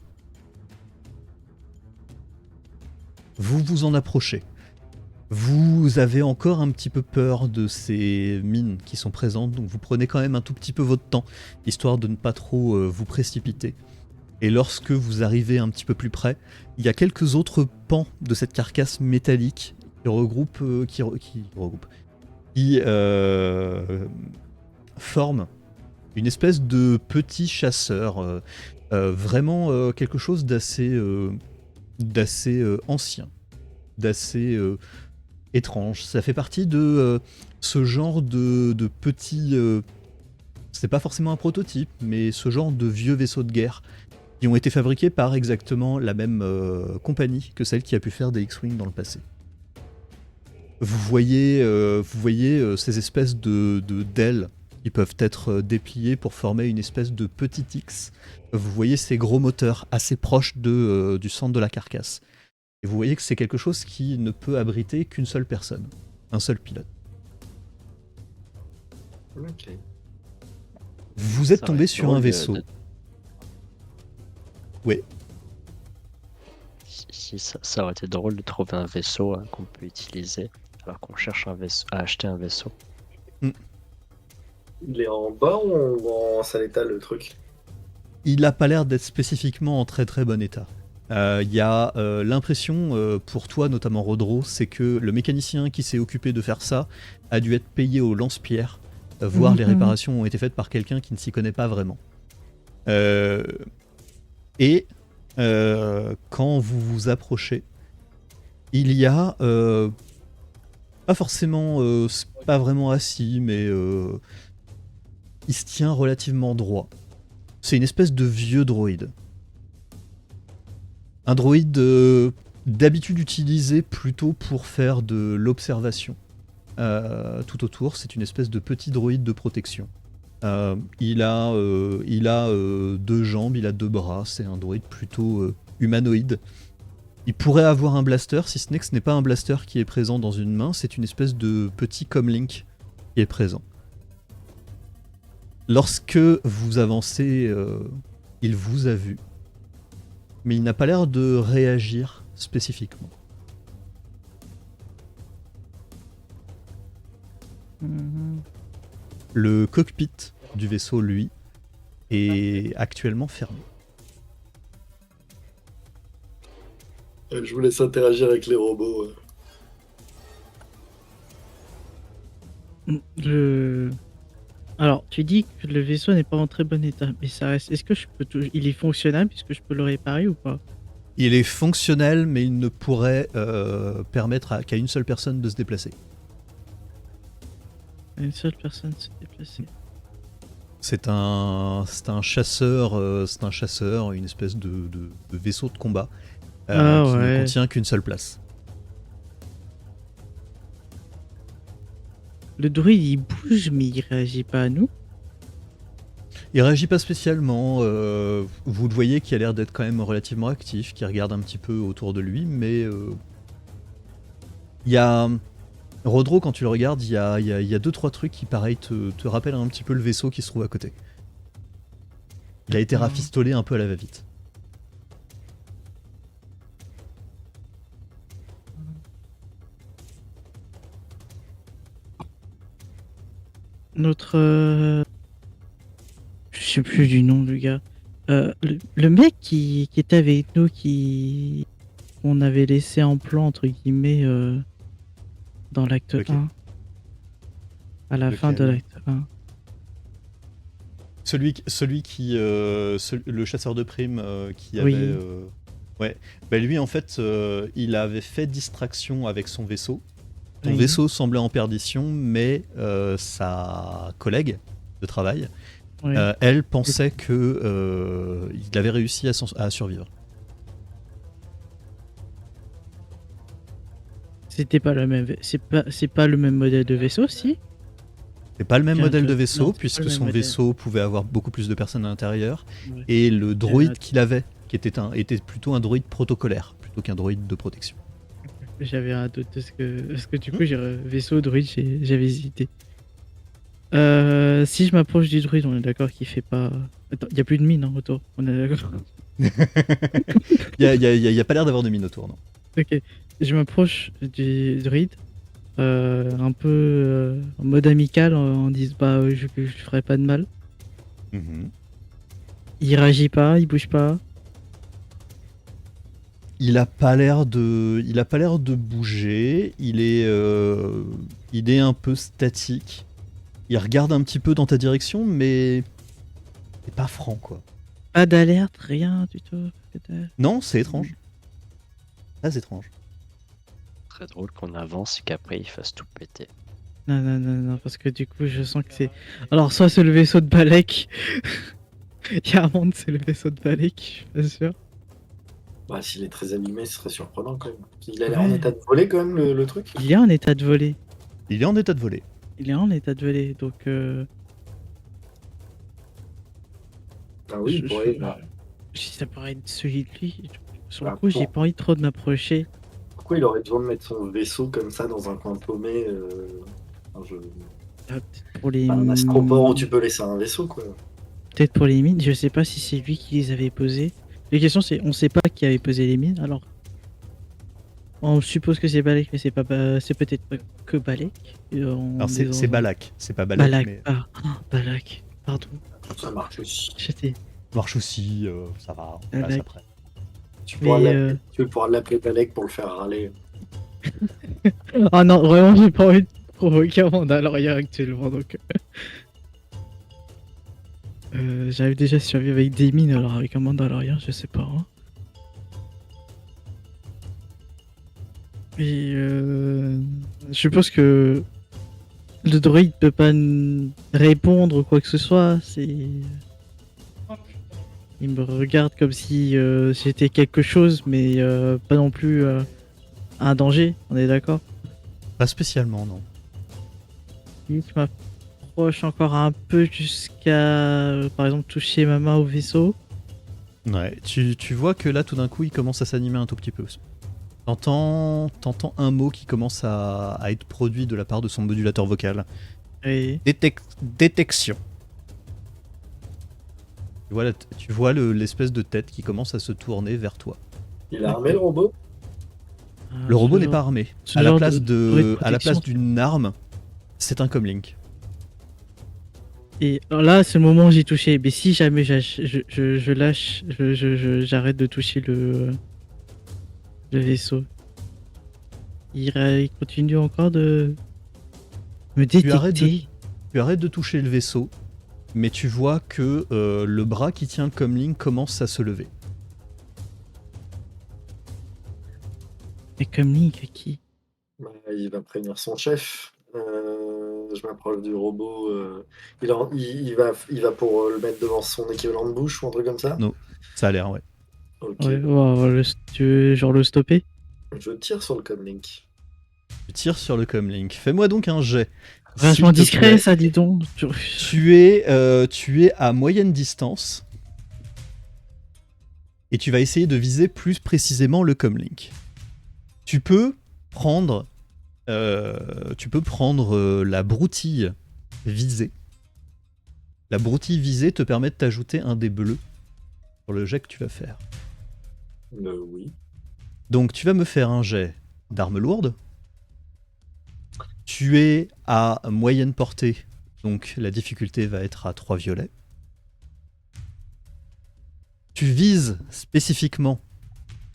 Vous vous en approchez. Vous avez encore un petit peu peur de ces mines qui sont présentes, donc vous prenez quand même un tout petit peu votre temps, histoire de ne pas trop vous précipiter. Et lorsque vous arrivez un petit peu plus près, il y a quelques autres pans de cette carcasse métallique qui forment une espèce de petit chasseur, vraiment quelque chose d'assez ancien, d'assez étrange. Ça fait partie de ce genre de petits... c'est pas forcément un prototype, mais ce genre de vieux vaisseaux de guerre qui ont été fabriqués par exactement la même compagnie que celle qui a pu faire des X-Wing dans le passé. Vous voyez ces espèces d'ailes qui peuvent être dépliés pour former une espèce de petit X. Vous voyez ces gros moteurs assez proches du centre de la carcasse. Et vous voyez que c'est quelque chose qui ne peut abriter qu'une seule personne, un seul pilote. Ok. Vous êtes Ça tombé aurait été sur un drôle vaisseau. Oui. Si ça aurait été drôle de trouver un vaisseau qu'on peut utiliser alors qu'on cherche à acheter un vaisseau. Il est en bas ou en sale état le truc? Il n'a pas l'air d'être spécifiquement en très très bon état. Il y a l'impression, pour toi notamment Rodro, c'est que le mécanicien qui s'est occupé de faire ça a dû être payé au lance-pierre, voire les réparations ont été faites par quelqu'un qui ne s'y connaît pas vraiment. Quand vous vous approchez, il y a pas forcément, pas vraiment assis, mais il se tient relativement droit. C'est une espèce de vieux droïde. Un droïde d'habitude utilisé plutôt pour faire de l'observation. Tout autour, c'est une espèce de petit droïde de protection. Il a 2 jambes, il a 2 bras, c'est un droïde plutôt humanoïde. Il pourrait avoir un blaster, si ce n'est que ce n'est pas un blaster qui est présent dans une main, c'est une espèce de petit comlink qui est présent. Lorsque vous avancez, il vous a vu, mais il n'a pas l'air de réagir spécifiquement. Le cockpit du vaisseau, lui, est actuellement fermé. Je vous laisse interagir avec les robots. Alors, tu dis que le vaisseau n'est pas en très bon état, mais ça reste. Est-ce que je peux il est fonctionnel puisque je peux le réparer ou pas? Il est fonctionnel, mais il ne pourrait permettre qu'à une seule personne de se déplacer. Une seule personne se déplacer. C'est un chasseur, une espèce de vaisseau de combat qui ne contient qu'une seule place. Le druide il bouge mais il réagit pas à nous. Il réagit pas spécialement. Vous le voyez qui a l'air d'être quand même relativement actif, qui regarde un petit peu autour de lui, mais il y a Rodro, quand tu le regardes, il y a 2-3 trucs qui pareil te rappellent un petit peu le vaisseau qui se trouve à côté. Il a été rafistolé un peu à la va-vite. Notre je sais plus du nom du gars. Le mec qui était avec nous, qu'on avait laissé en plan entre guillemets dans l'acte Lequel 1. À la fin de l'acte 1. Celui qui le chasseur de primes qui Oui. avait ouais, bah lui en fait il avait fait distraction avec son vaisseau. Ton Oui. vaisseau semblait en perdition, mais sa collègue de travail, Ouais. elle pensait que il avait réussi à survivre. C'était pas le même. C'est pas le même modèle de vaisseau, si. C'est pas le même Tiens, modèle de non, vaisseau, c'est pas puisque le même son modèle. vaisseau pouvait avoir beaucoup plus de personnes à l'intérieur, Ouais. et le droïde qu'il avait, qui était plutôt un droïde protocolaire, plutôt qu'un droïde de protection. J'avais un doute parce que du coup, vaisseau druide, j'avais hésité. Si je m'approche du druide, on est d'accord qu'il fait pas. Attends, il y a plus de mine autour. On est d'accord. Il y a pas l'air d'avoir de mine autour, non. Ok. Je m'approche du druide, un peu en mode amical, en disant bah je ferai pas de mal. Il réagit pas, il bouge pas. Il a pas l'air de bouger. Il est un peu statique. Il regarde un petit peu dans ta direction, mais c'est pas franc, quoi. Pas d'alerte, rien du tout. Non, c'est étrange. Très étrange. Très drôle qu'on avance et qu'après il fasse tout péter. Non, parce que du coup, je sens que c'est. Alors, soit c'est le vaisseau de Balek. Il y a un monde, c'est le vaisseau de Balek, je suis pas sûr. Bah, s'il est très animé, ce serait surprenant quand même. Il a l'air Ouais. en état de voler quand même le truc. Il est en état de voler. Il est en état de voler. Il est en état de voler, donc Ah oui, Je- il pourrait. Si ça paraît être celui de lui, sur le Ah, coup, j'ai bon. pas envie trop de m'approcher. Pourquoi il aurait besoin de mettre son vaisseau comme ça dans un coin paumé Peut-être pour les un astroport où tu peux laisser un vaisseau, quoi. peut-être pour les mines. Je sais pas si c'est lui qui les avait posées. La question c'est, on sait pas qui avait posé les mines. Alors, on suppose que c'est Balek, mais c'est pas, c'est peut-être pas que Balek. Alors c'est Balak, c'est pas Balak, Balak. mais Ah, Balak. Pardon. Ça marche aussi. J'étais. ça marche aussi, ça va, on passe Balak. après. Tu Mais, peux pouvoir l'appeler Balek pour le faire râler. Ah non, vraiment, j'ai pas envie de provoquer un Mandalorien actuellement, donc... J'avais déjà survécu avec des mines, alors avec un Mandalorien, je sais pas. Hein. Et je suppose que le droïde peut pas répondre ou quoi que ce soit, c'est... Il me regarde comme si j'étais quelque chose, mais pas non plus un danger, on est d'accord? Pas spécialement, non. Je m'approche encore un peu jusqu'à, par exemple, toucher ma main au vaisseau. Ouais, tu vois que là, tout d'un coup, il commence à s'animer un tout petit peu. T'entends un mot qui commence à être produit de la part de son modulateur vocal. Et Détection. Tu vois l'espèce de tête qui commence à se tourner vers toi. Il a armé le robot? Le robot n'est pas armé. ce À la genre place de à la place protection. d'une arme, c'est un comlink. Et alors là, c'est le moment où j'ai touché. Mais si jamais je lâche, j'arrête de toucher le vaisseau. Il continue encore de me arrêtes détecter. Tu arrêtes de toucher le vaisseau, mais tu vois que le bras qui tient le comlink commence à se lever. Mais comme Link, qui? Bah, il va prévenir son chef. Je m'approche du robot. Il va pour le mettre devant son équivalent de bouche ou un truc comme ça. Non, ça a l'air, ouais. Ok. Ouais, tu veux genre le stopper? Je tire sur le comlink. Tu tires sur le comlink. Fais-moi donc un jet. Vachement S'il te discret, plaît. ça, dis donc. Tu es à moyenne distance et tu vas essayer de viser plus précisément le comlink. Tu peux prendre la broutille visée. La broutille visée te permet de t'ajouter un dé bleu sur le jet que tu vas faire. Oui. Donc tu vas me faire un jet d'arme lourde. Tu es à moyenne portée, donc la difficulté va être à 3 violets. Tu vises spécifiquement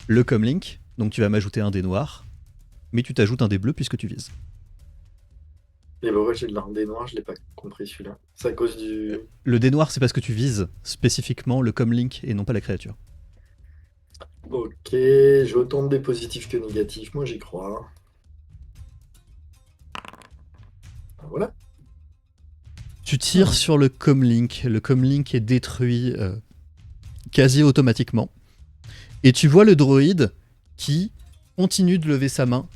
le comlink, donc tu vas m'ajouter un dé noir, mais tu t'ajoutes un dé bleu puisque tu vises. Et bah ouais, j'ai de l'arme des noirs, je l'ai pas compris celui-là. C'est à cause du. Le dé noir, c'est parce que tu vises spécifiquement le comlink et non pas la créature. Ok, j'ai autant de positifs que négatifs, moi j'y crois. Voilà. Tu tires sur le comlink est détruit quasi automatiquement. Et tu vois le droïde qui continue de lever sa main.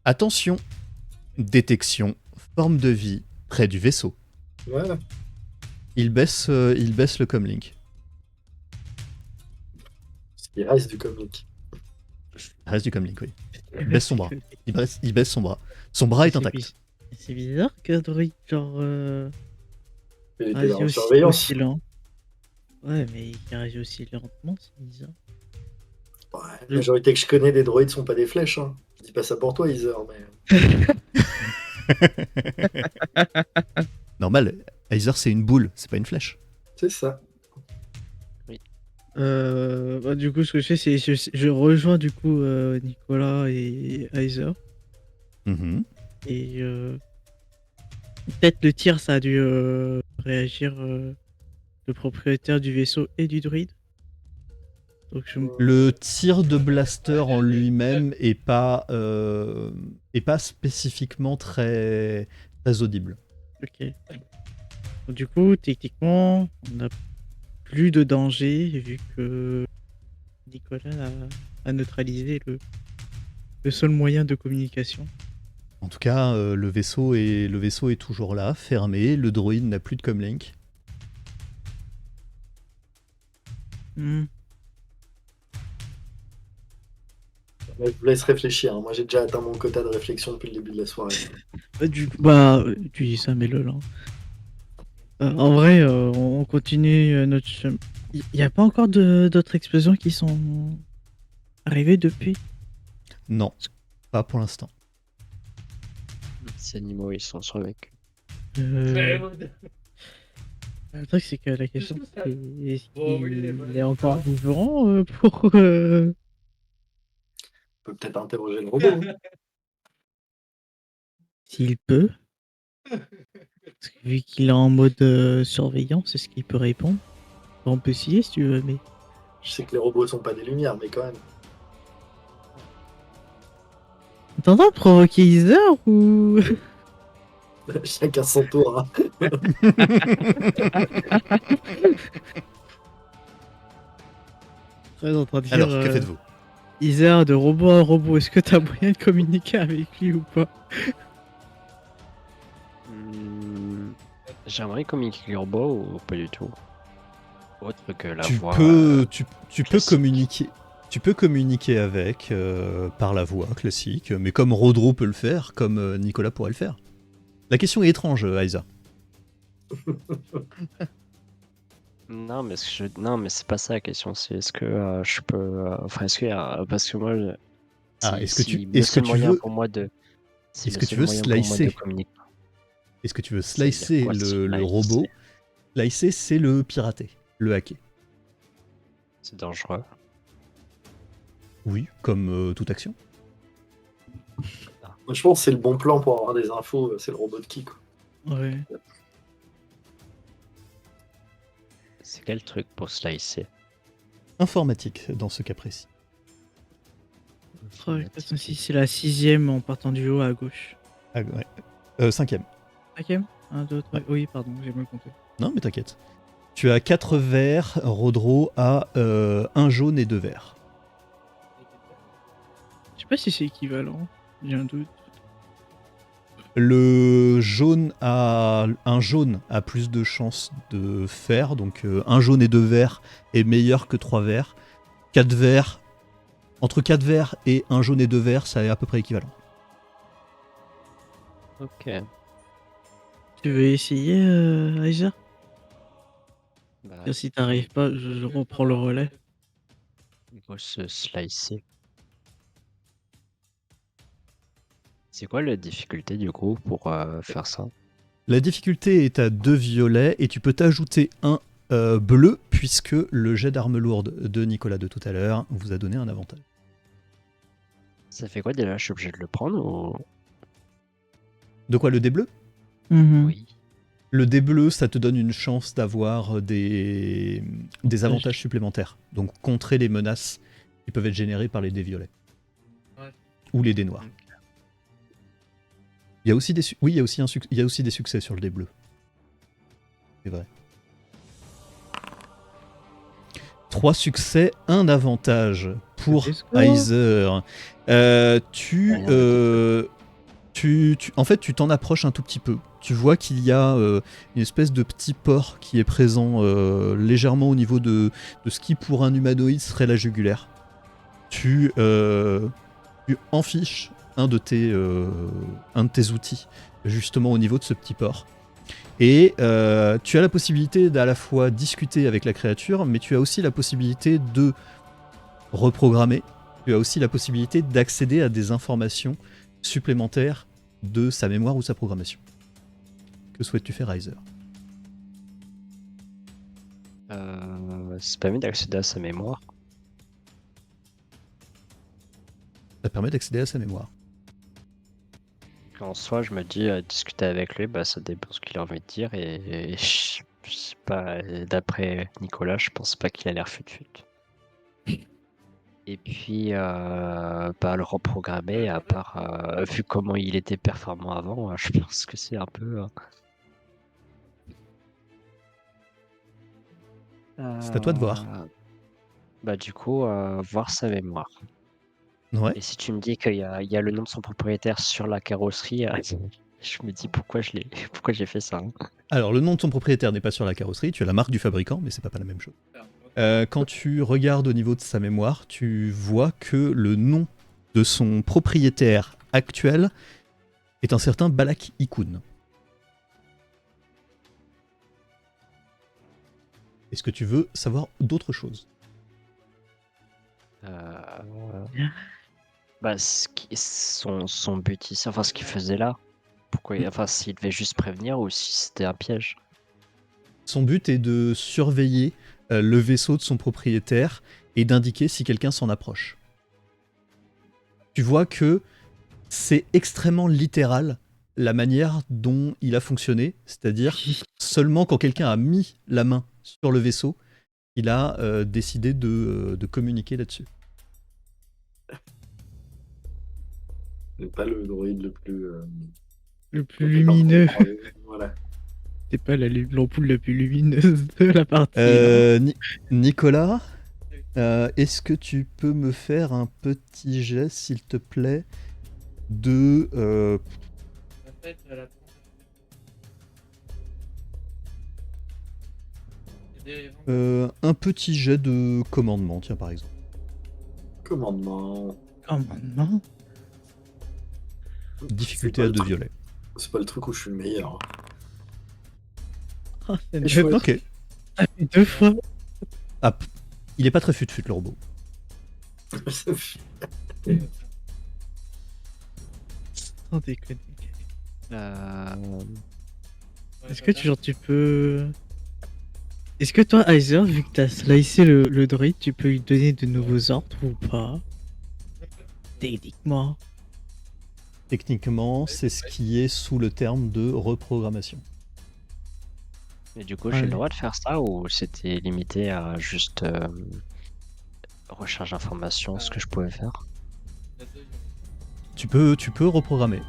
Attention, détection, forme de vie près du vaisseau. Voilà. Il baisse le comlink. Il reste du comlink. Il reste du comlink, oui. Il baisse son bras. Il baisse son bras. Son bras est intact. C'est bizarre qu'un droïde, genre, Il était réagit en aussi, surveillance. aussi lent. Ouais, mais il réagit aussi lentement, c'est bizarre. Ouais, la majorité que je connais des droïdes sont pas des flèches. Hein. Je dis pas ça pour toi, Heather, mais. Normal, Heiser c'est une boule, c'est pas une flèche. C'est ça. Bah, du coup, ce que je fais, c'est je rejoins du coup Nicolas et Heiser. Mhm. Et peut-être le tir, ça a dû réagir le propriétaire du vaisseau et du druide. Donc Le tir de blaster en lui-même est pas spécifiquement très audible. Ok. Donc, du coup, techniquement, on n'a plus de danger vu que Nicolas a neutralisé le seul moyen de communication. En tout cas, le vaisseau est toujours là, fermé. Le droïde n'a plus de comlink. Hmm. Je vous laisse réfléchir, hein. Moi, j'ai déjà atteint mon quota de réflexion depuis le début de la soirée. Du coup, tu dis ça, mais lol. Hein. En vrai, on continue notre chemin. Il n'y a pas encore d'autres explosions qui sont arrivées depuis? Non, pas pour l'instant. Ces animaux, ils sont survécus. Le truc, c'est que la question, c'est est-ce Bon, oui, qu'il est encore vivant pour... On peut peut-être interroger le robot. Hein. S'il peut? Parce que vu qu'il est en mode surveillance, est-ce qu'il peut répondre? On peut essayer si tu veux, mais... Je sais que les robots sont pas des lumières, mais quand même. T'es en train de provoquer Heather ou... Chacun son tour. Hein. Ouais, en train de dire, Alors, que faites-vous? Heather, de robot à robot, est-ce que t'as moyen de communiquer avec lui ou pas? J'aimerais communiquer avec le robot ou pas du tout. Autre que la Tu voix. peux, tu peux classique. communiquer. Tu peux communiquer avec par la voix classique, mais comme Rodro peut le faire, comme Nicolas pourrait le faire. La question est étrange, Aïsa. Non, mais non, mais c'est pas ça la question. C'est est-ce que je peux. Enfin, est-ce que. Parce que moi. Ah, est-ce que tu- le est-ce que seul tu moyen veux- pour moi de. Si est-ce le que tu seul veux moyen pour moi de slicer communiquer. Est-ce que tu veux Ça veut dire slicer quoi, le slicer? robot? Slicer, c'est le pirater, le hacker. C'est dangereux. Oui, comme toute action. Moi, je pense que c'est le bon plan pour avoir des infos, c'est le robot de qui, quoi. Ouais. C'est quel truc pour slicer? Informatique, dans ce cas précis. Ouais, si c'est la 6ème en partant du haut à gauche. Ah, ouais. 5e. 5ème 1, 2, 3. Ouais. Oui, pardon, j'ai mal compté. Non, mais t'inquiète. Tu as 4 verts, Rodro a 1 jaune et 2 verts. Je sais pas si c'est équivalent, j'ai un doute. Un jaune a plus de chances de faire, donc 1 jaune et 2 verts est meilleur que 3 verts. 4 verts, entre 4 verts et 1 jaune et 2 verts, ça est à peu près équivalent. Ok. Tu veux essayer, Aiza? Bah, Si t'arrives pas, je reprends le relais. il faut se slicer. C'est quoi la difficulté du coup pour faire ça? La difficulté est à 2 violets et tu peux t'ajouter un bleu puisque le jet d'arme lourde de Nicolas de tout à l'heure vous a donné un avantage. Ça fait quoi déjà? Je suis obligé de le prendre ou. De quoi, le dé bleu? Oui. Le dé bleu, ça te donne une chance d'avoir des avantages supplémentaires. Donc contrer les menaces qui peuvent être générées par les dés violets. Ouais. Ou les dés noirs. Il y a aussi des il y a aussi des succès sur le dé bleu. C'est vrai. 3 succès, 1 avantage pour Let's go. Heiser. En fait, tu t'en approches un tout petit peu. Tu vois qu'il y a une espèce de petit port qui est présent légèrement au niveau de ce qui pour un humanoïde serait la jugulaire. Tu enfiches un de tes outils justement au niveau de ce petit port. Et tu as la possibilité d'à la fois discuter avec la créature, mais tu as aussi la possibilité de reprogrammer. Tu as aussi la possibilité d'accéder à des informations supplémentaires de sa mémoire ou sa programmation. Que souhaites-tu faire, Heiser? Ça permet d'accéder à sa mémoire. Ça permet d'accéder à sa mémoire. En soi, je me dis, discuter avec lui, bah, ça dépend de ce qu'il a envie de dire. Et je sais pas, d'après Nicolas, je pense pas qu'il a l'air fut-fut. Et puis, bah, le reprogrammer, à part, vu comment il était performant avant, je pense que c'est un peu. C'est à toi de voir. Bah, du coup, voir sa mémoire. Ouais. Et si tu me dis qu'il y a le nom de son propriétaire sur la carrosserie, je me dis pourquoi j'ai fait ça. Hein. Alors, le nom de ton propriétaire n'est pas sur la carrosserie, tu as la marque du fabricant, mais c'est pas la même chose. Quand tu regardes au niveau de sa mémoire, tu vois que le nom de son propriétaire actuel est un certain Balak Ikun. Est-ce que tu veux savoir d'autres choses? Bah, son but ici, enfin ce qu'il faisait là, pourquoi, enfin s'il devait juste prévenir ou si c'était un piège. Son but est de surveiller le vaisseau de son propriétaire et d'indiquer si quelqu'un s'en approche. Tu vois que c'est extrêmement littéral la manière dont il a fonctionné, c'est-à-dire seulement quand quelqu'un a mis la main sur le vaisseau, il a décidé de communiquer là-dessus. C'est pas le droïde le plus. Le plus compétent. lumineux. Voilà. C'est pas l'ampoule la plus lumineuse de la partie. là. Nicolas, est-ce que tu peux me faire un petit jet, s'il te plaît, de... En fait, un petit jet de commandement, tiens, par exemple. Commandement. Oh maintenant. Difficulté C'est à pas 2 le truc- violets. C'est pas le truc où je suis le meilleur. Oh, c'est Et chouette. Ok. Ça fait 2 fois. Ah, il est pas très fut-fut, le robot. Sans déconner. Euh, Est-ce que tu peux. Est-ce que toi, Heiser, vu que t'as slicé le droïde, tu peux lui donner de nouveaux ordres ou pas? Techniquement. Techniquement, c'est ce qui est sous le terme de reprogrammation. Et du coup, j'ai le Ouais. droit de faire ça ou c'était limité à juste recherche d'informations, ce que je pouvais faire? Tu peux reprogrammer.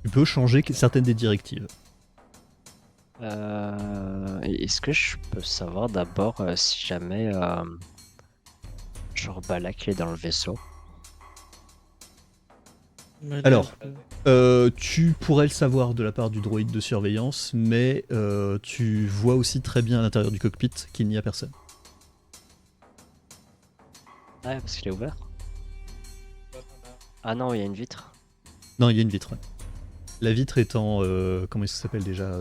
Tu peux changer certaines des directives. Est-ce que je peux savoir d'abord si jamais genre Balak est dans le vaisseau? Alors, tu pourrais le savoir de la part du droïde de surveillance, mais tu vois aussi très bien à l'intérieur du cockpit qu'il n'y a personne. Ah, parce qu'il est ouvert? Ah non, il y a une vitre. Non, il y a une vitre. Ouais. La vitre étant... comment est-ce que ça s'appelle déjà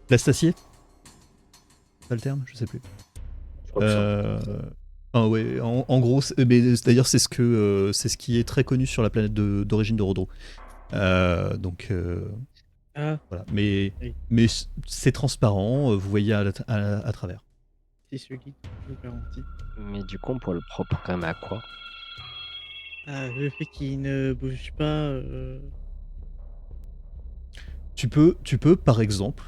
L'astacier. C'est ça le terme? Je sais plus. Je crois que Ah ouais, en gros, d'ailleurs c'est ce qui est très connu sur la planète d'origine de Rodro. Donc Ah, voilà, mais oui. c'est transparent, vous voyez à travers. c'est celui, je vous garantis. Mais du coup, on pourrait le reprogrammer à quoi? Ah, le fait qu'il ne bouge pas. Tu peux par exemple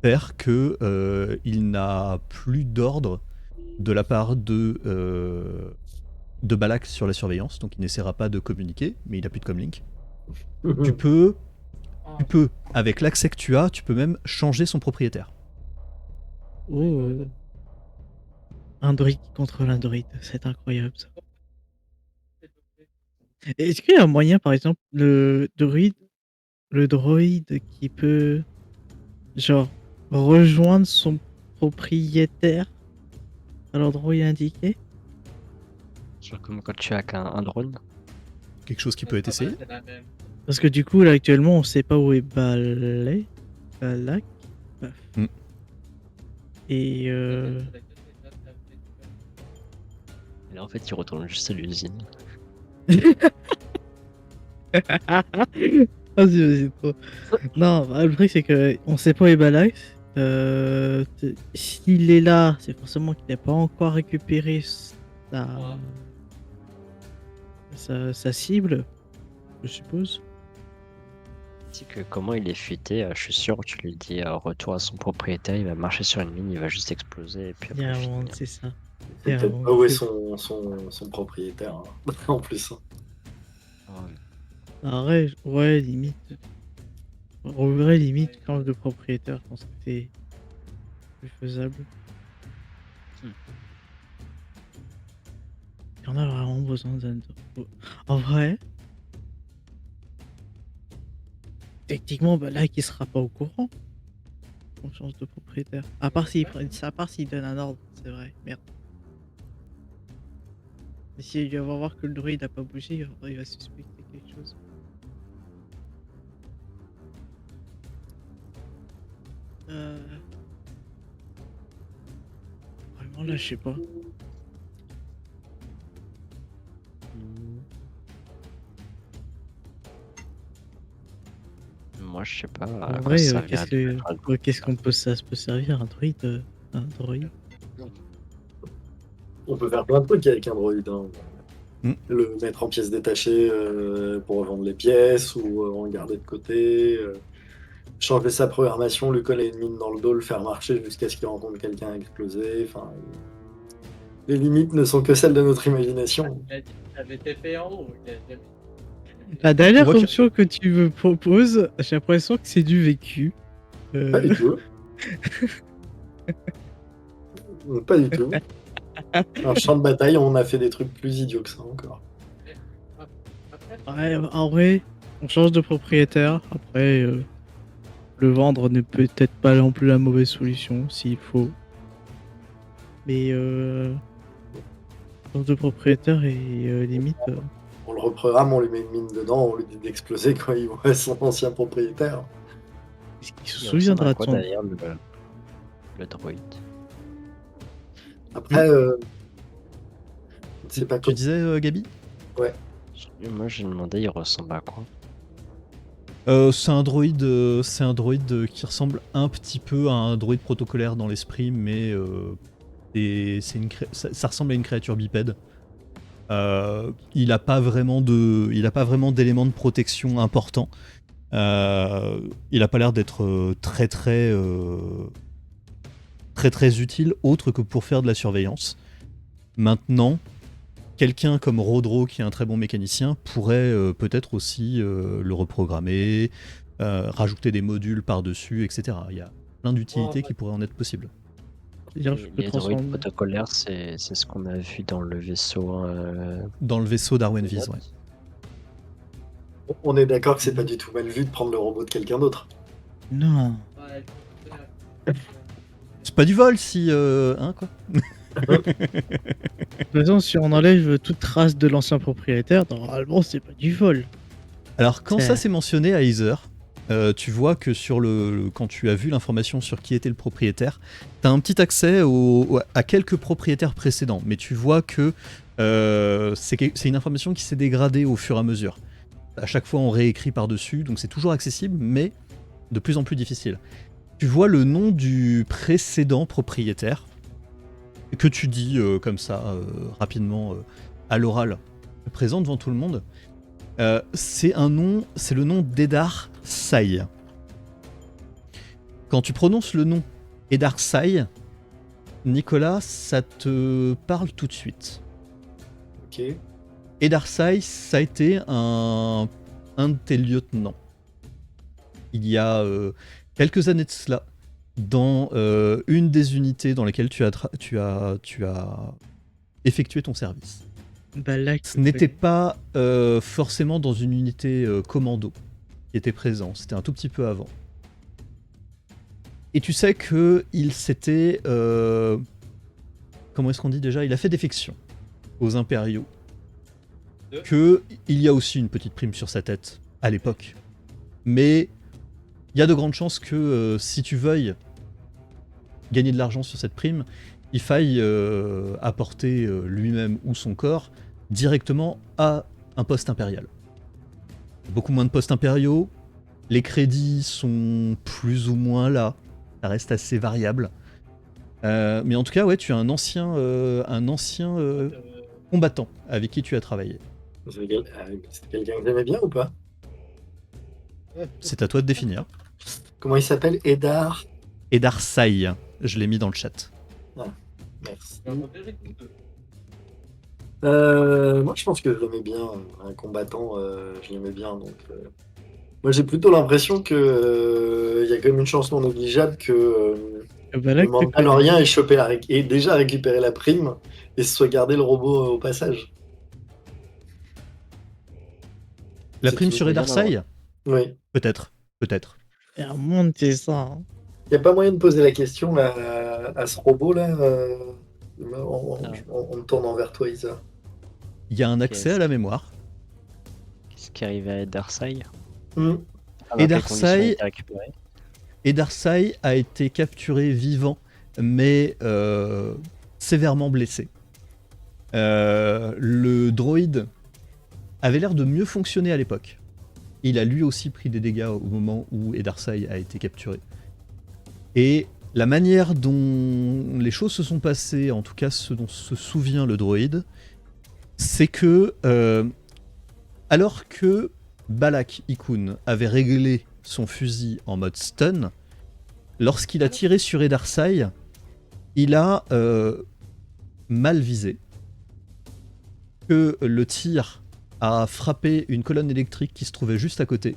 faire que il n'a plus d'ordre de la part de Balak sur la surveillance, donc il n'essaiera pas de communiquer, mais il n'a plus de comlink. Tu peux, avec l'accès que tu as, tu peux même changer son propriétaire. Oh. Un droïde qui contrôle un droïde, c'est incroyable ça. Est-ce qu'il y a un moyen, par exemple, le droïde qui peut, genre, rejoindre son propriétaire à l'endroit où il est indiqué? Genre comme quand tu as un drone? Quelque chose qui peut être essayé. Parce que du coup, là, actuellement, on sait pas où est Balak. Bref. Mm. Et Et là, en fait, il retourne juste à l'usine. Vas-y, trop. Non, bah, le truc c'est que on sait pas où est Balak. S'il est là, c'est forcément qu'il n'a pas encore récupéré sa cible, je suppose. C'est que comment il est fuité, je suis sûr que tu lui dis retour à son propriétaire, il va marcher sur une mine, il va juste exploser et puis Il y a après un monde, finir. c'est ça. C'est peut-être pas où est son propriétaire, hein, en plus. Ouais. Arrête, ouais, limite. En vrai, limite, quand le propriétaire, je pense que c'est plus faisable. Il y en a vraiment besoin d'un. En vrai, techniquement, Balak il sera pas au courant. Confiance de propriétaire. À part s'il donne un ordre, c'est vrai. Merde. Mais s'il va voir que le druide n'a pas bougé, il va suspecter quelque chose. Vraiment là, je sais pas. Moi, je sais pas à En quoi vrai, ça servirait. qu'est-ce qu'on peut, ça se peut servir un druide, un druide. On peut faire plein de trucs avec un droïde. Hein. Mm. Le mettre en pièces détachées pour revendre les pièces ou en garder de côté. Changer sa programmation, lui coller une mine dans le dos, le faire marcher jusqu'à ce qu'il rencontre quelqu'un explosé. Enfin, les limites ne sont que celles de notre imagination. Il a dit qu'il avait TP en haut. Il a jamais- La dernière On voit que- option que tu me proposes, j'ai l'impression que c'est du vécu. Pas du tout. Pas du tout. Un champ de bataille, on a fait des trucs plus idiots que ça encore. Après, Ouais, en vrai, on change de propriétaire. Après, le vendre n'est peut-être pas non plus la mauvaise solution, s'il faut. Mais change de propriétaire et limite. On le reprogramme, on lui met une mine dedans, on lui dit d'exploser quand il voit son ancien propriétaire. Est-ce qu'il se Il souviendra ressemble à de quoi son. d'ailleurs le droïde? Après, c'est pas Tu quoi. disais, Gabi? Moi, j'ai demandé, il ressemble à quoi? C'est un droïde qui ressemble un petit peu à un droïde protocolaire dans l'esprit, mais ça ressemble à une créature bipède. Il n'a pas vraiment d'éléments de protection importants. Il n'a pas l'air d'être très utile, autre que pour faire de la surveillance. Maintenant, quelqu'un comme Rodro, qui est un très bon mécanicien, pourrait peut-être aussi le reprogrammer, rajouter des modules par-dessus, etc. Il y a plein d'utilités qui pourraient en être possibles. C'est-à-dire, je peux Les droïdes transformer. protocolaires, c'est ce qu'on a vu dans le vaisseau. Dans le vaisseau d'Arwen Viz, ouais. On est d'accord que c'est pas du tout mal vu de prendre le robot de quelqu'un d'autre. Non. ouais, C'est pas du vol si... hein, quoi. De toute façon, si on enlève toute trace de l'ancien propriétaire, normalement, c'est pas du vol. Alors, quand C'est- ça c'est mentionné à Heather, tu vois que quand tu as vu l'information sur qui était le propriétaire, tu as un petit accès à quelques propriétaires précédents, mais tu vois que c'est une information qui s'est dégradée au fur et à mesure. À chaque fois, on réécrit par-dessus, donc c'est toujours accessible, mais de plus en plus difficile. Tu vois le nom du précédent propriétaire, que tu dis comme ça, rapidement, à l'oral, présent devant tout le monde. C'est le nom d'Edar Sai. Quand tu prononces le nom Edar Sai, Nicolas, ça te parle tout de suite. Ok. Edar Sai, ça a été un de tes lieutenants. Il y a quelques années de cela, dans une des unités dans lesquelles tu as effectué ton service. Bah là, Ce n'était pas forcément dans une unité commando qui était présent, c'était un tout petit peu avant. Et tu sais que il s'était... comment est-ce qu'on dit déjà? Il a fait défection aux impériaux. Que il y a aussi une petite prime sur sa tête à l'époque. Mais il y a de grandes chances que si tu veuilles gagner de l'argent sur cette prime, il faille apporter lui-même ou son corps directement à un poste impérial. Beaucoup moins de postes impériaux, les crédits sont plus ou moins là, ça reste assez variable. Mais en tout cas, ouais, tu as un ancien combattant avec qui tu as travaillé. C'était quelqu'un que j'aimais bien ou pas? C'est à toi de définir. Comment il s'appelle? Edar? Edar Sai, je l'ai mis dans le chat. Merci. il va repérer tout deux. Moi, je pense que je l'aimais bien, un combattant, je l'aimais bien. Donc, moi, j'ai plutôt l'impression que il y a quand même une chance non négligeable que bah là, le Mandalorien ait déjà récupéré la prime et se soit gardé le robot au passage. La C'est prime tout. sur Edar Sai? Oui. Peut-être. c'est un monde, c'est ça. Hein. Y a pas moyen de poser la question à ce robot là en me tournant vers toi, Isa. Il y a un accès à la mémoire. Qu'est-ce qui arrive à Edarsai? Hmm. Et Darsai a été capturé vivant, mais sévèrement blessé. Le droïde avait l'air de mieux fonctionner à l'époque. Il a lui aussi pris des dégâts au moment où Edarsai a été capturé. Et la manière dont les choses se sont passées, en tout cas ce dont se souvient le droïde, c'est que alors que Balak Ikun avait réglé son fusil en mode stun, lorsqu'il a tiré sur Edarsai, il a mal visé. Que le tir a frappé une colonne électrique qui se trouvait juste à côté,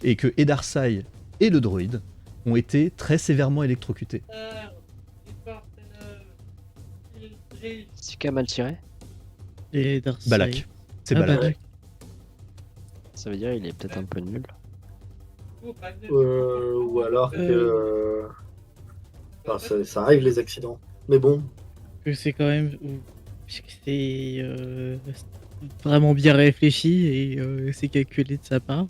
et que Edarsai et le droïde ont été très sévèrement électrocutés. C'est qui a mal tiré? Et Darsai. Balak. C'est Ah, Balak. Balak. Ça veut dire il est peut-être un peu nul. Ou alors que. Enfin, ça arrive les accidents. Mais bon, Que c'est quand même. C'est vraiment bien réfléchi et c'est calculé de sa part.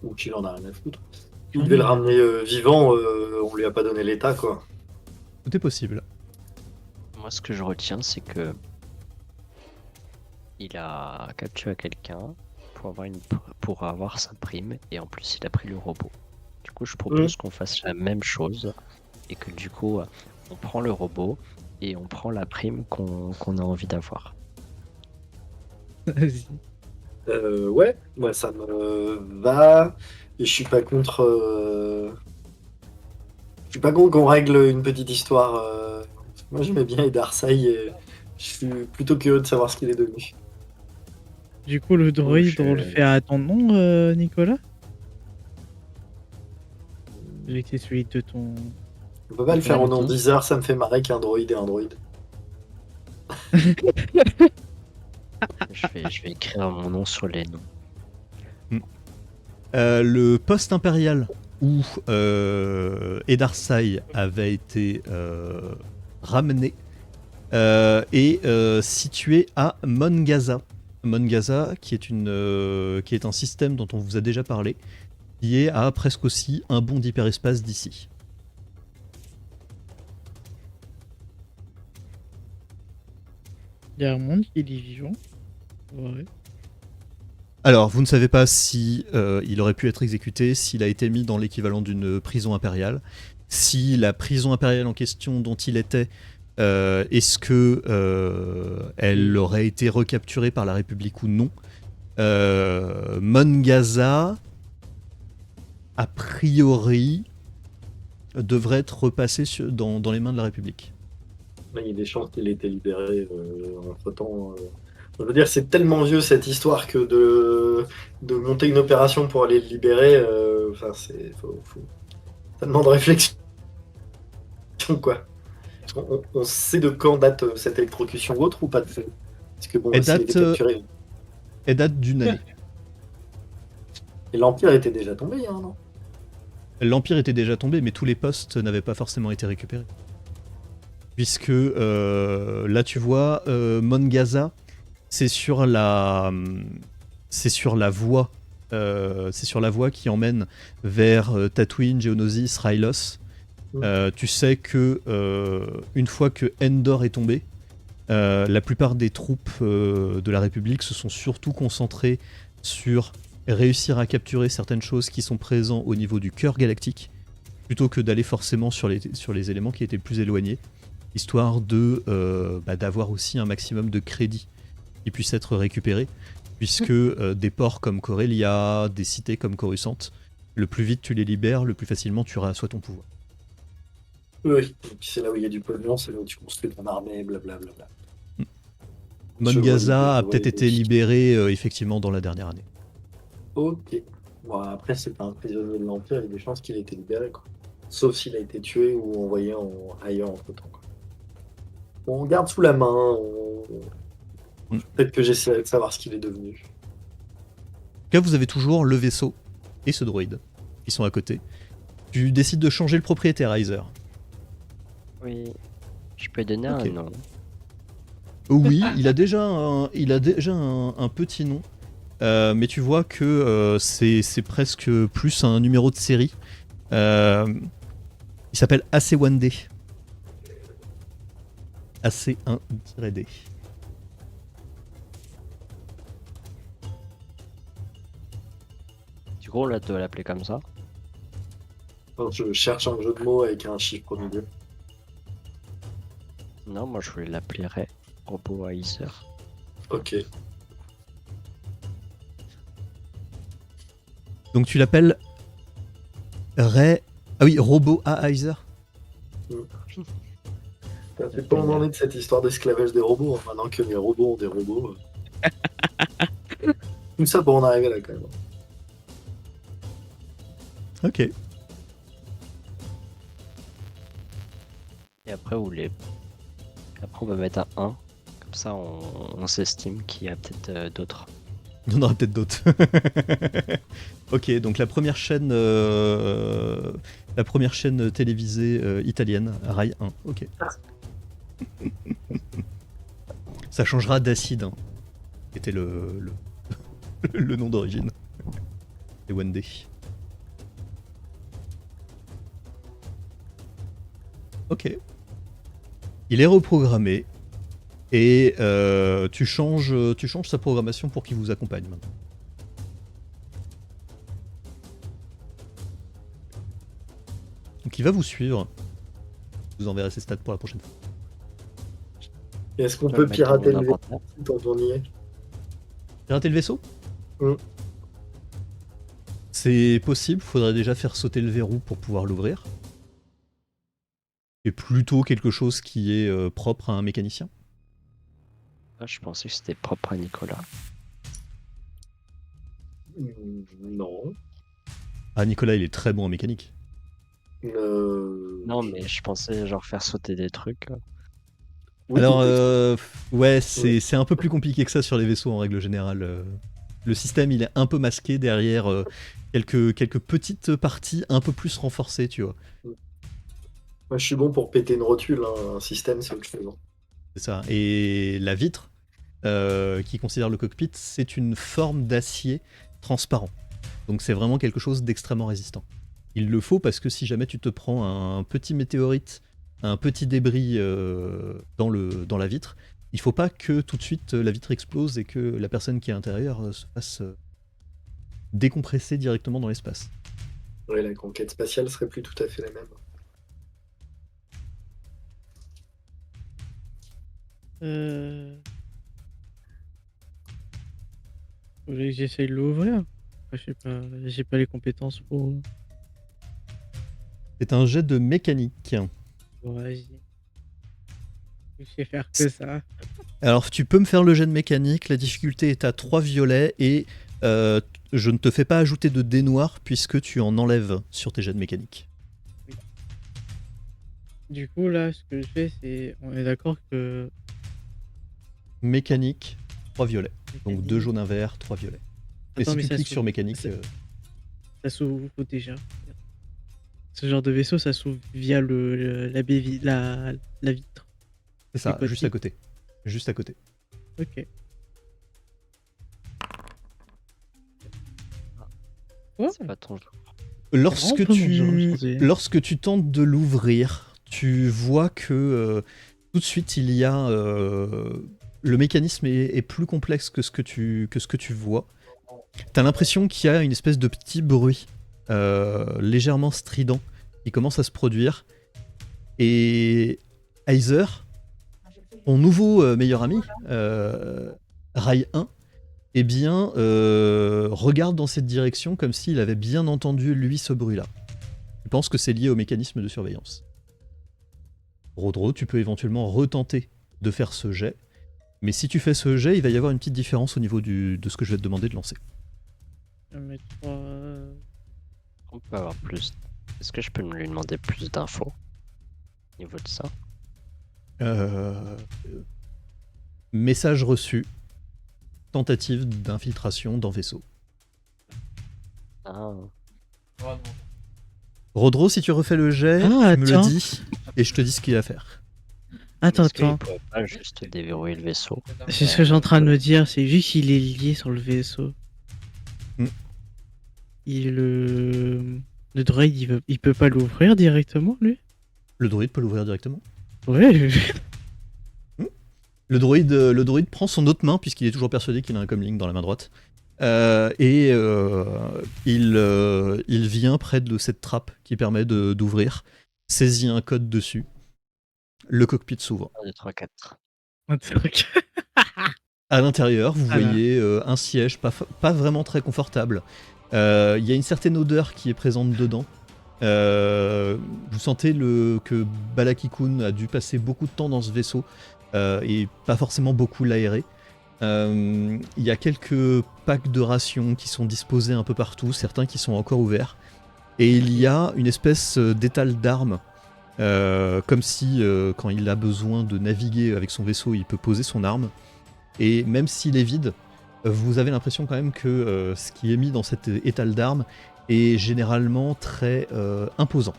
ou qu'il en a rien à foutre. Il devait le ramener vivant, on lui a pas donné l'état quoi. Tout est possible. Moi, ce que je retiens, c'est que il a capturé quelqu'un pour avoir sa prime, et en plus, il a pris le robot. Du coup, je propose qu'on fasse la même chose, et que du coup, on prend le robot et on prend la prime qu'on a envie d'avoir. Vas-y. Ouais, moi ça me va. Et je suis pas contre. Je suis pas contre qu'on règle une petite histoire. Moi j'aimais bien Edarsai et je suis plutôt curieux de savoir ce qu'il est devenu. Du coup, le droïde, je- on le fait à ton nom, Nicolas? J'ai été celui de ton. On peut pas le faire en nom Valentine. d'Isa, ça me fait marrer qu'un droïde et un droïde. Je vais écrire mon nom sur les noms. Le poste impérial où Edarsai avait été ramené est situé à Mon Gaza. Mon Gaza, qui est un système dont on vous a déjà parlé, qui est à presque aussi un bond d'hyperespace d'ici. Il y a un monde qui est vivant. Ouais. Alors, vous ne savez pas si il aurait pu être exécuté, s'il a été mis dans l'équivalent d'une prison impériale, si la prison impériale en question dont il était, est-ce que elle aurait été recapturée par la République ou non. Mon Gaza, a priori, devrait être repassé dans les mains de la République. Là, il y a des chances qu'il ait été libéré entre temps. Je veux dire, c'est tellement vieux cette histoire que de monter une opération pour aller le libérer, enfin, ça demande réflexion, quoi. On sait de quand date cette électrocution ou autre ou pas de fait? Parce que bon, Elle s'il date, était capturé. Elle date d'une année. Et l'Empire était déjà tombé, hein, non? L'Empire était déjà tombé, mais tous les postes n'avaient pas forcément été récupérés. Puisque là, tu vois, Mon Gaza, c'est sur la voie, qui emmène vers Tatooine, Geonosis, Rylos. Tu sais que une fois que Endor est tombé, la plupart des troupes de la République se sont surtout concentrées sur réussir à capturer certaines choses qui sont présentes au niveau du cœur galactique, plutôt que d'aller forcément sur les éléments qui étaient plus éloignés, histoire d'avoir aussi un maximum de crédits qui puissent être récupérés, puisque des ports comme Corellia, des cités comme Coruscant, le plus vite tu les libères, le plus facilement tu rassois ton pouvoir. Oui, et puis c'est là où il y a du pognon, c'est là où tu construis ton armée, blablabla. Mon Je Gaza vois a les peut-être été logiques. libéré effectivement dans la dernière année. Ok. Bon, après, c'est pas un prisonnier de l'Empire, il y a des chances qu'il ait été libéré, quoi. Sauf s'il a été tué ou envoyé ailleurs entre temps, quoi. Bon, on garde sous la main. Peut-être que j'essaierai de savoir ce qu'il est devenu. En tout cas, vous avez toujours le vaisseau et ce droïde qui sont à côté. Tu décides de changer le propriétaire, Heiser. Oui. Je peux donner Ok. un nom. Oui, il a déjà un petit nom, mais tu vois que c'est presque plus un numéro de série. Il s'appelle AC1D. AC1-D. Du coup, on doit l'appeler comme ça. Alors, je cherche un jeu de mots avec un chiffre au milieu. Non, moi je l'appellerais Robot Heiser. Ok. Donc tu l'appelles Ray... Ah oui, Robot A. Heiser. Ça fait pas où on en est de cette histoire d'esclavage des robots, hein, maintenant que les robots ont des robots. Tout ça pour en arriver là quand même. Ok. Et après, après, on va mettre un 1. Comme ça, on s'estime qu'il y a peut-être d'autres. Il y en aura peut-être d'autres. Ok, donc la première chaîne télévisée italienne, Rai 1. Ok. Ça changera d'acide, hein, qui était le nom d'origine. Et Wendy. Ok. Il est reprogrammé et tu changes sa programmation pour qu'il vous accompagne maintenant. Donc il va vous suivre. Vous enverrez ses stats pour la prochaine fois. Et est-ce qu'on Je peut vais le mettre dans pirater mon le vaisseau inventaire. tant qu'on y est? Pirater le vaisseau Mm. C'est possible, faudrait déjà faire sauter le verrou pour pouvoir l'ouvrir. C'est plutôt quelque chose qui est propre à un mécanicien. Ah, je pensais que c'était propre à Nicolas. Non. Ah, Nicolas, il est très bon en mécanique. Non, mais je pensais genre faire sauter des trucs. Oui, Alors, mais- ouais, c'est un peu plus compliqué que ça sur les vaisseaux en règle générale. Le système, il est un peu masqué derrière quelques petites parties un peu plus renforcées, tu vois. Moi, je suis bon pour péter une rotule, hein. Un système, c'est autre chose. Hein. C'est ça. Et la vitre, qui considère le cockpit, c'est une forme d'acier transparent. Donc c'est vraiment quelque chose d'extrêmement résistant. Il le faut parce que si jamais tu te prends un petit météorite, un petit débris dans la vitre, il faut pas que tout de suite la vitre explose et que la personne qui est à l'intérieur se fasse décompresser directement dans l'espace. Ouais, la conquête spatiale serait plus tout à fait la même. Vous voulez que j'essaye de l'ouvrir? Je sais pas, j'ai pas les compétences pour. C'est un jet de mécanique. Bon, vas-y. Je sais faire que ça. Alors tu peux me faire le jet de mécanique, la difficulté est à 3 violets et je ne te fais pas ajouter de dés noirs puisque tu en enlèves sur tes jets de mécanique. Du coup, là, ce que je fais, c'est. On est d'accord que. Mécanique, 3 violets. Donc 2 jaunes, un vert, 3 violets. Et Attends, si mais tu ça cliques s'ouvre- sur mécanique, ça- Ça s'ouvre où déjà? Ce genre de vaisseau, ça s'ouvre via la vitre. c'est ça, côté. juste à côté. Juste à côté. Ok. Ouais. C'est pas ton jour. Lorsque vraiment pas mon genre, je pensais. lorsque tu tentes de l'ouvrir, tu vois que tout de suite il y a le mécanisme est plus complexe que ce que tu vois. T'as l'impression qu'il y a une espèce de petit bruit légèrement strident qui commence à se produire. Et Heiser, ton nouveau meilleur ami, Rai 1, eh bien, regarde dans cette direction comme s'il avait bien entendu, lui, ce bruit-là. Tu penses que c'est lié au mécanisme de surveillance. Rodro, tu peux éventuellement retenter de faire ce jet, mais si tu fais ce jet, il va y avoir une petite différence au niveau de ce que je vais te demander de lancer. Je vais mettre 3. On peut avoir plus. Est-ce que je peux lui demander plus d'infos au niveau de ça? Message reçu. Tentative d'infiltration dans vaisseau. Ah, Oh non. Rodro, si tu refais le jet, Ah, tu me tiens. le dis et je te dis ce qu'il y a à faire. Attends, Est-ce qu'il attends. pourrait pas juste déverrouiller le vaisseau? C'est ce que j'ai en train de me dire, c'est juste qu'il est lié sur le vaisseau. Hmm. Le droïde, il peut pas l'ouvrir directement, lui? Le droïde peut l'ouvrir directement. Ouais, Le droïde prend son autre main, puisqu'il est toujours persuadé qu'il a un comlink dans la main droite. Il vient près de cette trappe qui permet d'ouvrir, saisit un code dessus. Le cockpit s'ouvre. 1, 2, 3, 4. un truc. À l'intérieur, vous Voilà. voyez un siège pas vraiment très confortable. Il y a une certaine odeur qui est présente dedans. Vous sentez que Balaki-kun a dû passer beaucoup de temps dans ce vaisseau et pas forcément beaucoup l'aérer. Il y a quelques packs de rations qui sont disposés un peu partout, certains qui sont encore ouverts. Et il y a une espèce d'étal d'armes, comme si quand il a besoin de naviguer avec son vaisseau, il peut poser son arme. Et même s'il est vide, vous avez l'impression quand même que ce qui est mis dans cet étal d'armes est généralement très imposant.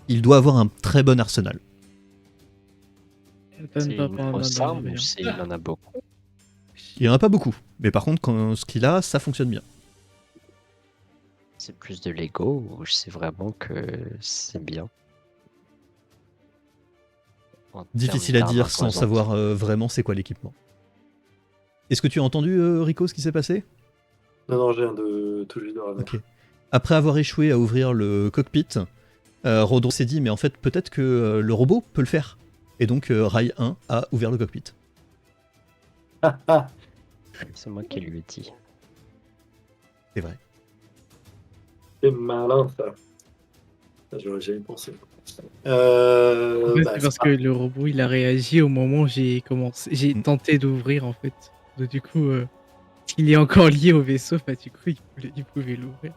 Il doit avoir un très bon arsenal. C'est une grosse arme, mais je sais il en a beaucoup. Il n'y en a pas beaucoup, mais par contre, ce qu'il a, ça fonctionne bien. C'est plus de Lego ou je sais vraiment que c'est bien. En Difficile termes à dire d'armes sans imposantes. savoir vraiment c'est quoi l'équipement. Est-ce que tu as entendu, Rico, ce qui s'est passé? Non, j'ai un de tout juste de revenir. Ok. Après avoir échoué à ouvrir le cockpit, Rodro s'est dit, mais en fait, peut-être que le robot peut le faire. Et donc, Rai 1 a ouvert le cockpit. C'est moi qui lui ai dit. C'est vrai. C'est malin, ça. Ça, j'aurais jamais pensé. C'est Bah, parce c'est que le robot il a réagi au moment où j'ai Mm. tenté d'ouvrir en fait. Donc, du coup, s'il est encore lié au vaisseau, bah du coup il pouvait l'ouvrir.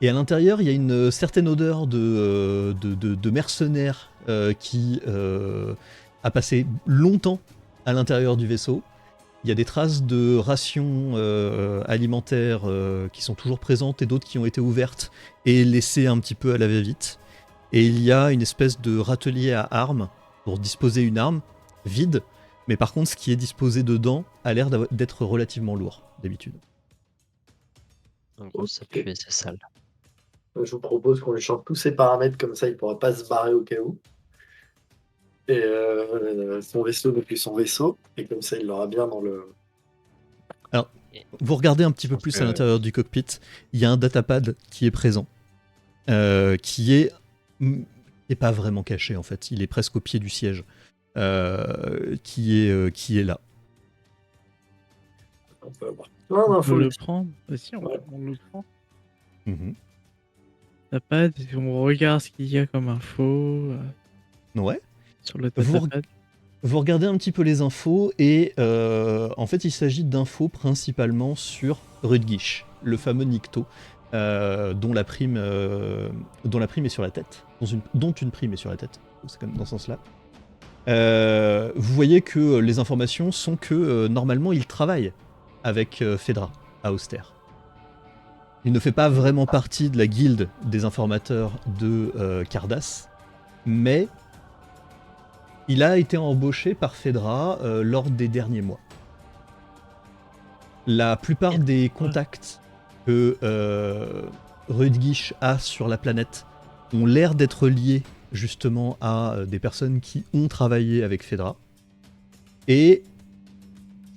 Et à l'intérieur, il y a une certaine odeur de mercenaires qui a passé longtemps à l'intérieur du vaisseau. Il y a des traces de rations alimentaires qui sont toujours présentes et d'autres qui ont été ouvertes et laissées un petit peu à la va-vite. Et il y a une espèce de râtelier à armes pour disposer une arme vide, mais par contre, ce qui est disposé dedans a l'air d'être relativement lourd d'habitude. En gros, ça pue et c'est sale. Je vous propose qu'on lui change tous ses paramètres, comme ça il pourra pas se barrer au cas où. Et son vaisseau n'est plus son vaisseau, et comme ça il l'aura bien dans le. Vous regardez un petit peu pense plus que- à l'intérieur du cockpit, il y a un datapad qui est présent, qui est pas vraiment caché en fait, il est presque au pied du siège, qui est là. On peut avoir plein On d'infos. peut le prendre. Vas-y, Ouais. on le prend. Mhm. Datapad, on regarde ce qu'il y a comme info Ouais. sur le Vous datapad. Vous regardez un petit peu les infos et en fait il s'agit d'infos principalement sur Rudgish, le fameux Nikto, dont la prime est sur la tête, dont une prime est sur la tête, c'est comme dans ce sens-là. Vous voyez que les informations sont que normalement il travaille avec Fedra à Auster. Il ne fait pas vraiment partie de la guilde des informateurs de Cardass, mais il a été embauché par Fedra lors des derniers mois. La plupart des contacts que Rudgish a sur la planète ont l'air d'être liés justement à des personnes qui ont travaillé avec Fedra. Et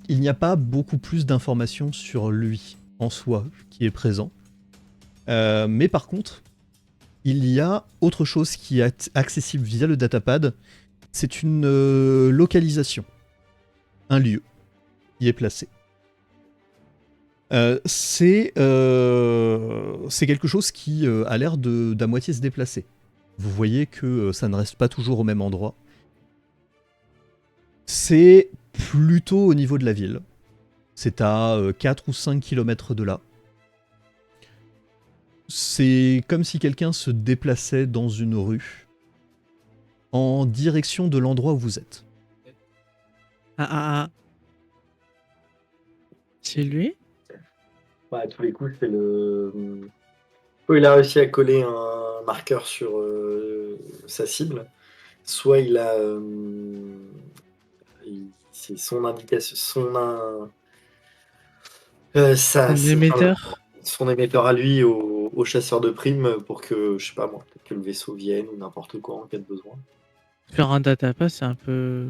il n'y a pas beaucoup plus d'informations sur lui en soi qui est présent. Mais par contre, il y a autre chose qui est accessible via le datapad. C'est une localisation, un lieu qui est placé. C'est quelque chose qui a l'air d'à moitié se déplacer. Vous voyez que ça ne reste pas toujours au même endroit. C'est plutôt au niveau de la ville. C'est à 4 ou 5 km de là. C'est comme si quelqu'un se déplaçait dans une rue en direction de l'endroit où vous êtes. Ah. C'est lui? Ouais, à tous les coups, c'est le. Soit il a réussi à coller un marqueur sur sa cible, soit il a. C'est son indication. Son émetteur. Son émetteur à lui au chasseur de primes pour que, je sais pas moi, peut-être que le vaisseau vienne ou n'importe quoi en cas de besoin. Faire un datapass, c'est un peu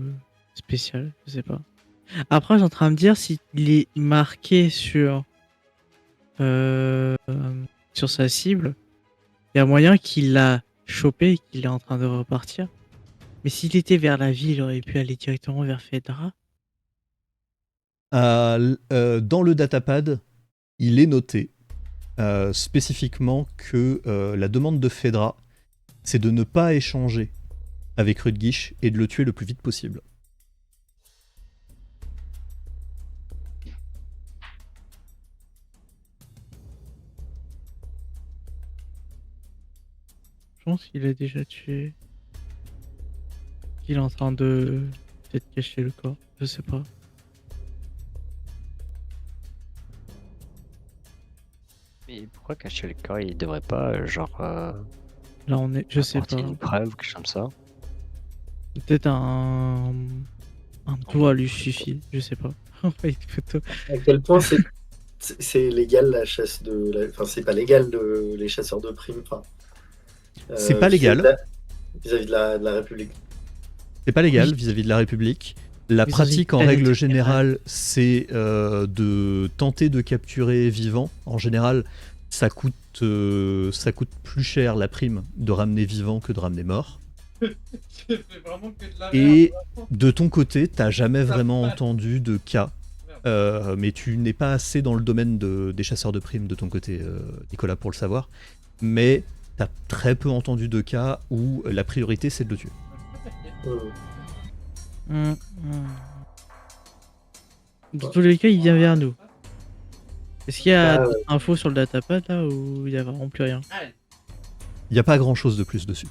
spécial, je sais pas. Après, je suis en train de me dire s'il est marqué euh, sur sa cible, il y a moyen qu'il l'a chopé et qu'il est en train de repartir. Mais s'il était vers la ville, il aurait pu aller directement vers Fedra. Dans le datapad, il est noté spécifiquement que la demande de Fedra, c'est de ne pas échanger avec Rudgish et de le tuer le plus vite possible. Je pense qu'il a déjà tué. Il est en train de peut-être cacher le corps, je sais pas. Mais pourquoi cacher le corps? Il devrait pas, Là, on est, je sais apporter pas. une preuve, quelque chose comme ça. Peut-être un doigt lui suffit, je sais pas. Une photo. À quel point c'est légal la chasse de. Enfin, c'est pas légal les chasseurs de primes. Enfin, C'est pas légal. Vis-à-vis de la République. C'est pas légal Oui. vis-à-vis de la République. La Mais dans pratique une en planète règle générale. générale, c'est de tenter de capturer vivant. En général, ça coûte plus cher la prime de ramener vivant que de ramener mort. C'est vraiment que de la Et merde. de ton côté, t'as jamais vraiment entendu de cas. Mais tu n'es pas assez dans le domaine des chasseurs de primes de ton côté, Nicolas, pour le savoir. Mais t'as très peu entendu de cas où la priorité c'est de le tuer. Dans tous les cas, il vient vers nous. Est-ce qu'il y a Bah, d'autres infos sur le datapad là ou il y a vraiment plus rien? Il n'y a pas grand chose de plus dessus.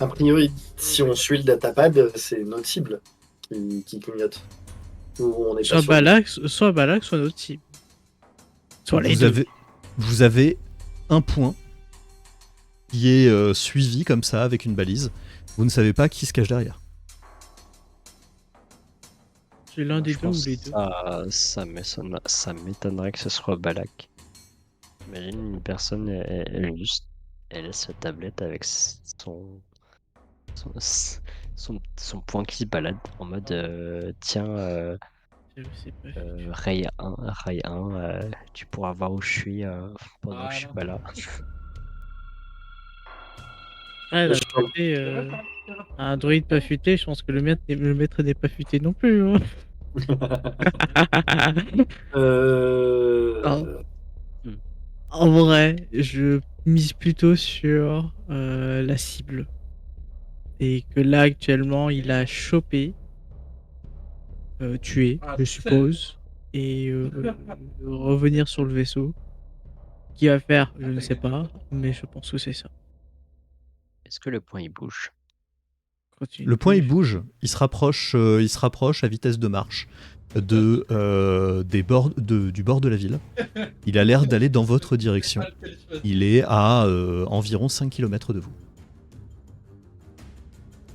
A priori, si on suit le datapad, c'est notre cible qui clignote. Ou on est pas Soit sûr. Balax, soit notre cible. Soit les deux. Vous avez un point qui est suivi comme ça avec une balise. Vous ne savez pas qui se cache derrière. C'est l'un des Je deux ou pense les deux. ça m'étonnerait que ce soit Balak. Imagine une personne, elle laisse sa tablette avec son point qui se balade en mode tiens, Je sais pas. Ray 1, tu pourras voir où je suis pendant que je suis pas là. Ah, Je d'un côté, un droïde pas futé, je pense que le maître n'est pas futé non plus. Hein. Euh, En vrai, je mise plutôt sur la cible. Et que là, actuellement, il a chopé, tué, je suppose, et revenir sur le vaisseau. Qui va faire, je ne sais pas, mais je pense que c'est ça. Est-ce que le point il bouge? Continue. Le point il bouge, il se rapproche à vitesse de marche du bord de la ville. Il a l'air d'aller dans votre direction. Il est à environ 5 km de vous.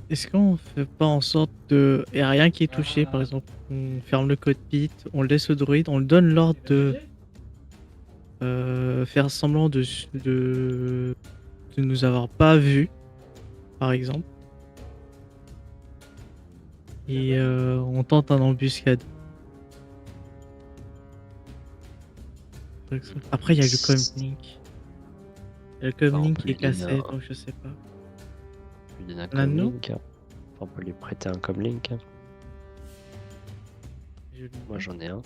Est-ce qu'on fait pas en sorte de... Il n'y a rien qui est touché, par exemple. On ferme le cockpit, on le laisse au droïde, on le donne l'ordre de faire semblant de nous avoir pas vus, par exemple. Et on tente un embuscade. Après, il y a le comlink. Il y a le comlink qui est cassé, donc je sais pas. On lui donne un L'anneau comlink. On peut lui prêter un comlink. Moi j'en ai un.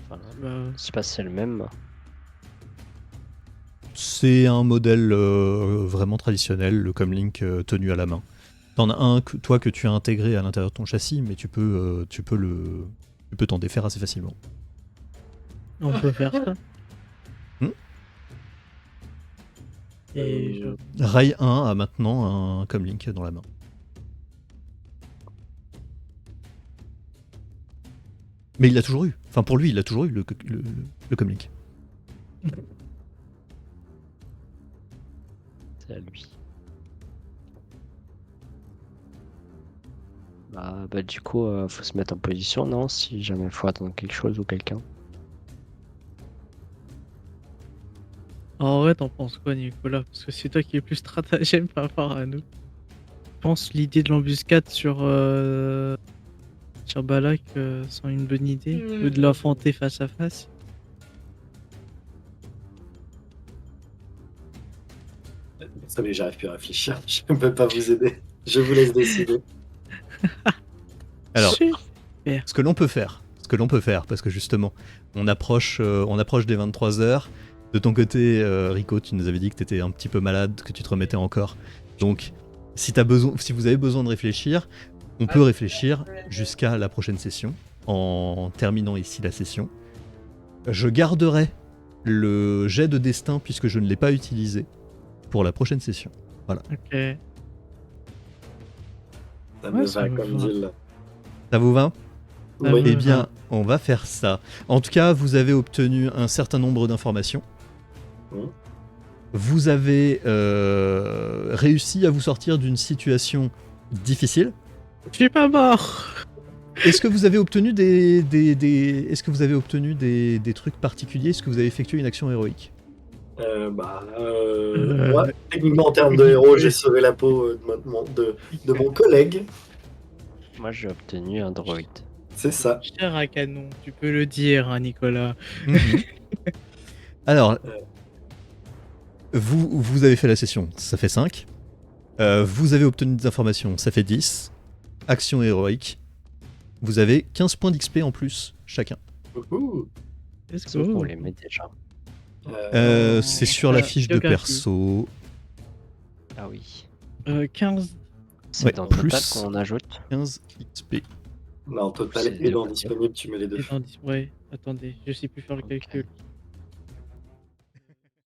Enfin, Bah, je sais pas si c'est le même. C'est un modèle vraiment traditionnel, le comlink tenu à la main. T'en as un toi que tu as intégré à l'intérieur de ton châssis, mais tu peux t'en défaire assez facilement. on peut faire ça. Hmm. Et Ray 1 a maintenant un comlink dans la main. Mais il l'a toujours eu. Enfin, pour lui, il a toujours eu le comlink. C'est à lui. Bah du coup, faut se mettre en position, non? Si jamais faut attendre quelque chose ou quelqu'un. En vrai, t'en penses quoi, Nicolas? Parce que c'est toi qui es plus stratagème par rapport à nous. Je pense l'idée de l'embuscade sur Balak sont une bonne idée, ou de l'affronter face à face. Vous savez, j'arrive plus à réfléchir. Je ne peux pas vous aider. Je vous laisse décider. Alors, Super. ce que l'on peut faire, parce que justement, on approche des 23h. De ton côté, Rico, tu nous avais dit que tu étais un petit peu malade, que tu te remettais encore. Donc, si vous avez besoin de réfléchir, on peut réfléchir jusqu'à la prochaine session, en terminant ici la session. Je garderai le jet de destin, puisque je ne l'ai pas utilisé, pour la prochaine session. Voilà. Ok. Ça Ouais, me ça va me comme va. deal. Ça vous va ? Ça Oui. me Eh bien, va. on va faire ça. En tout cas, vous avez obtenu un certain nombre d'informations. Mhm. Vous avez réussi à vous sortir d'une situation difficile. Je suis pas mort. Est-ce que vous avez obtenu Est-ce que vous avez obtenu des trucs particuliers ? Est-ce que vous avez effectué une action héroïque ? Moi, techniquement, en termes de héros, j'ai sauvé la peau de mon collègue. Moi, j'ai obtenu un droïde. C'est ça. Cher à canon, tu peux le dire, hein, Nicolas. Alors, vous avez fait la session, ça fait 5. Vous avez obtenu des informations, ça fait 10. Action héroïque. Vous avez 15 points d'XP en plus, chacun. Ouhou. Let's Est-ce qu'on go. les met déjà? C'est sur la fiche de biographie. perso. Ah oui. 15. C'est Ouais, dans le total plus- qu'on ajoute. 15 XP. Non, en total C'est et dans bien. disponible, tu mets les deux. Ouais, attendez, je sais plus faire le calcul.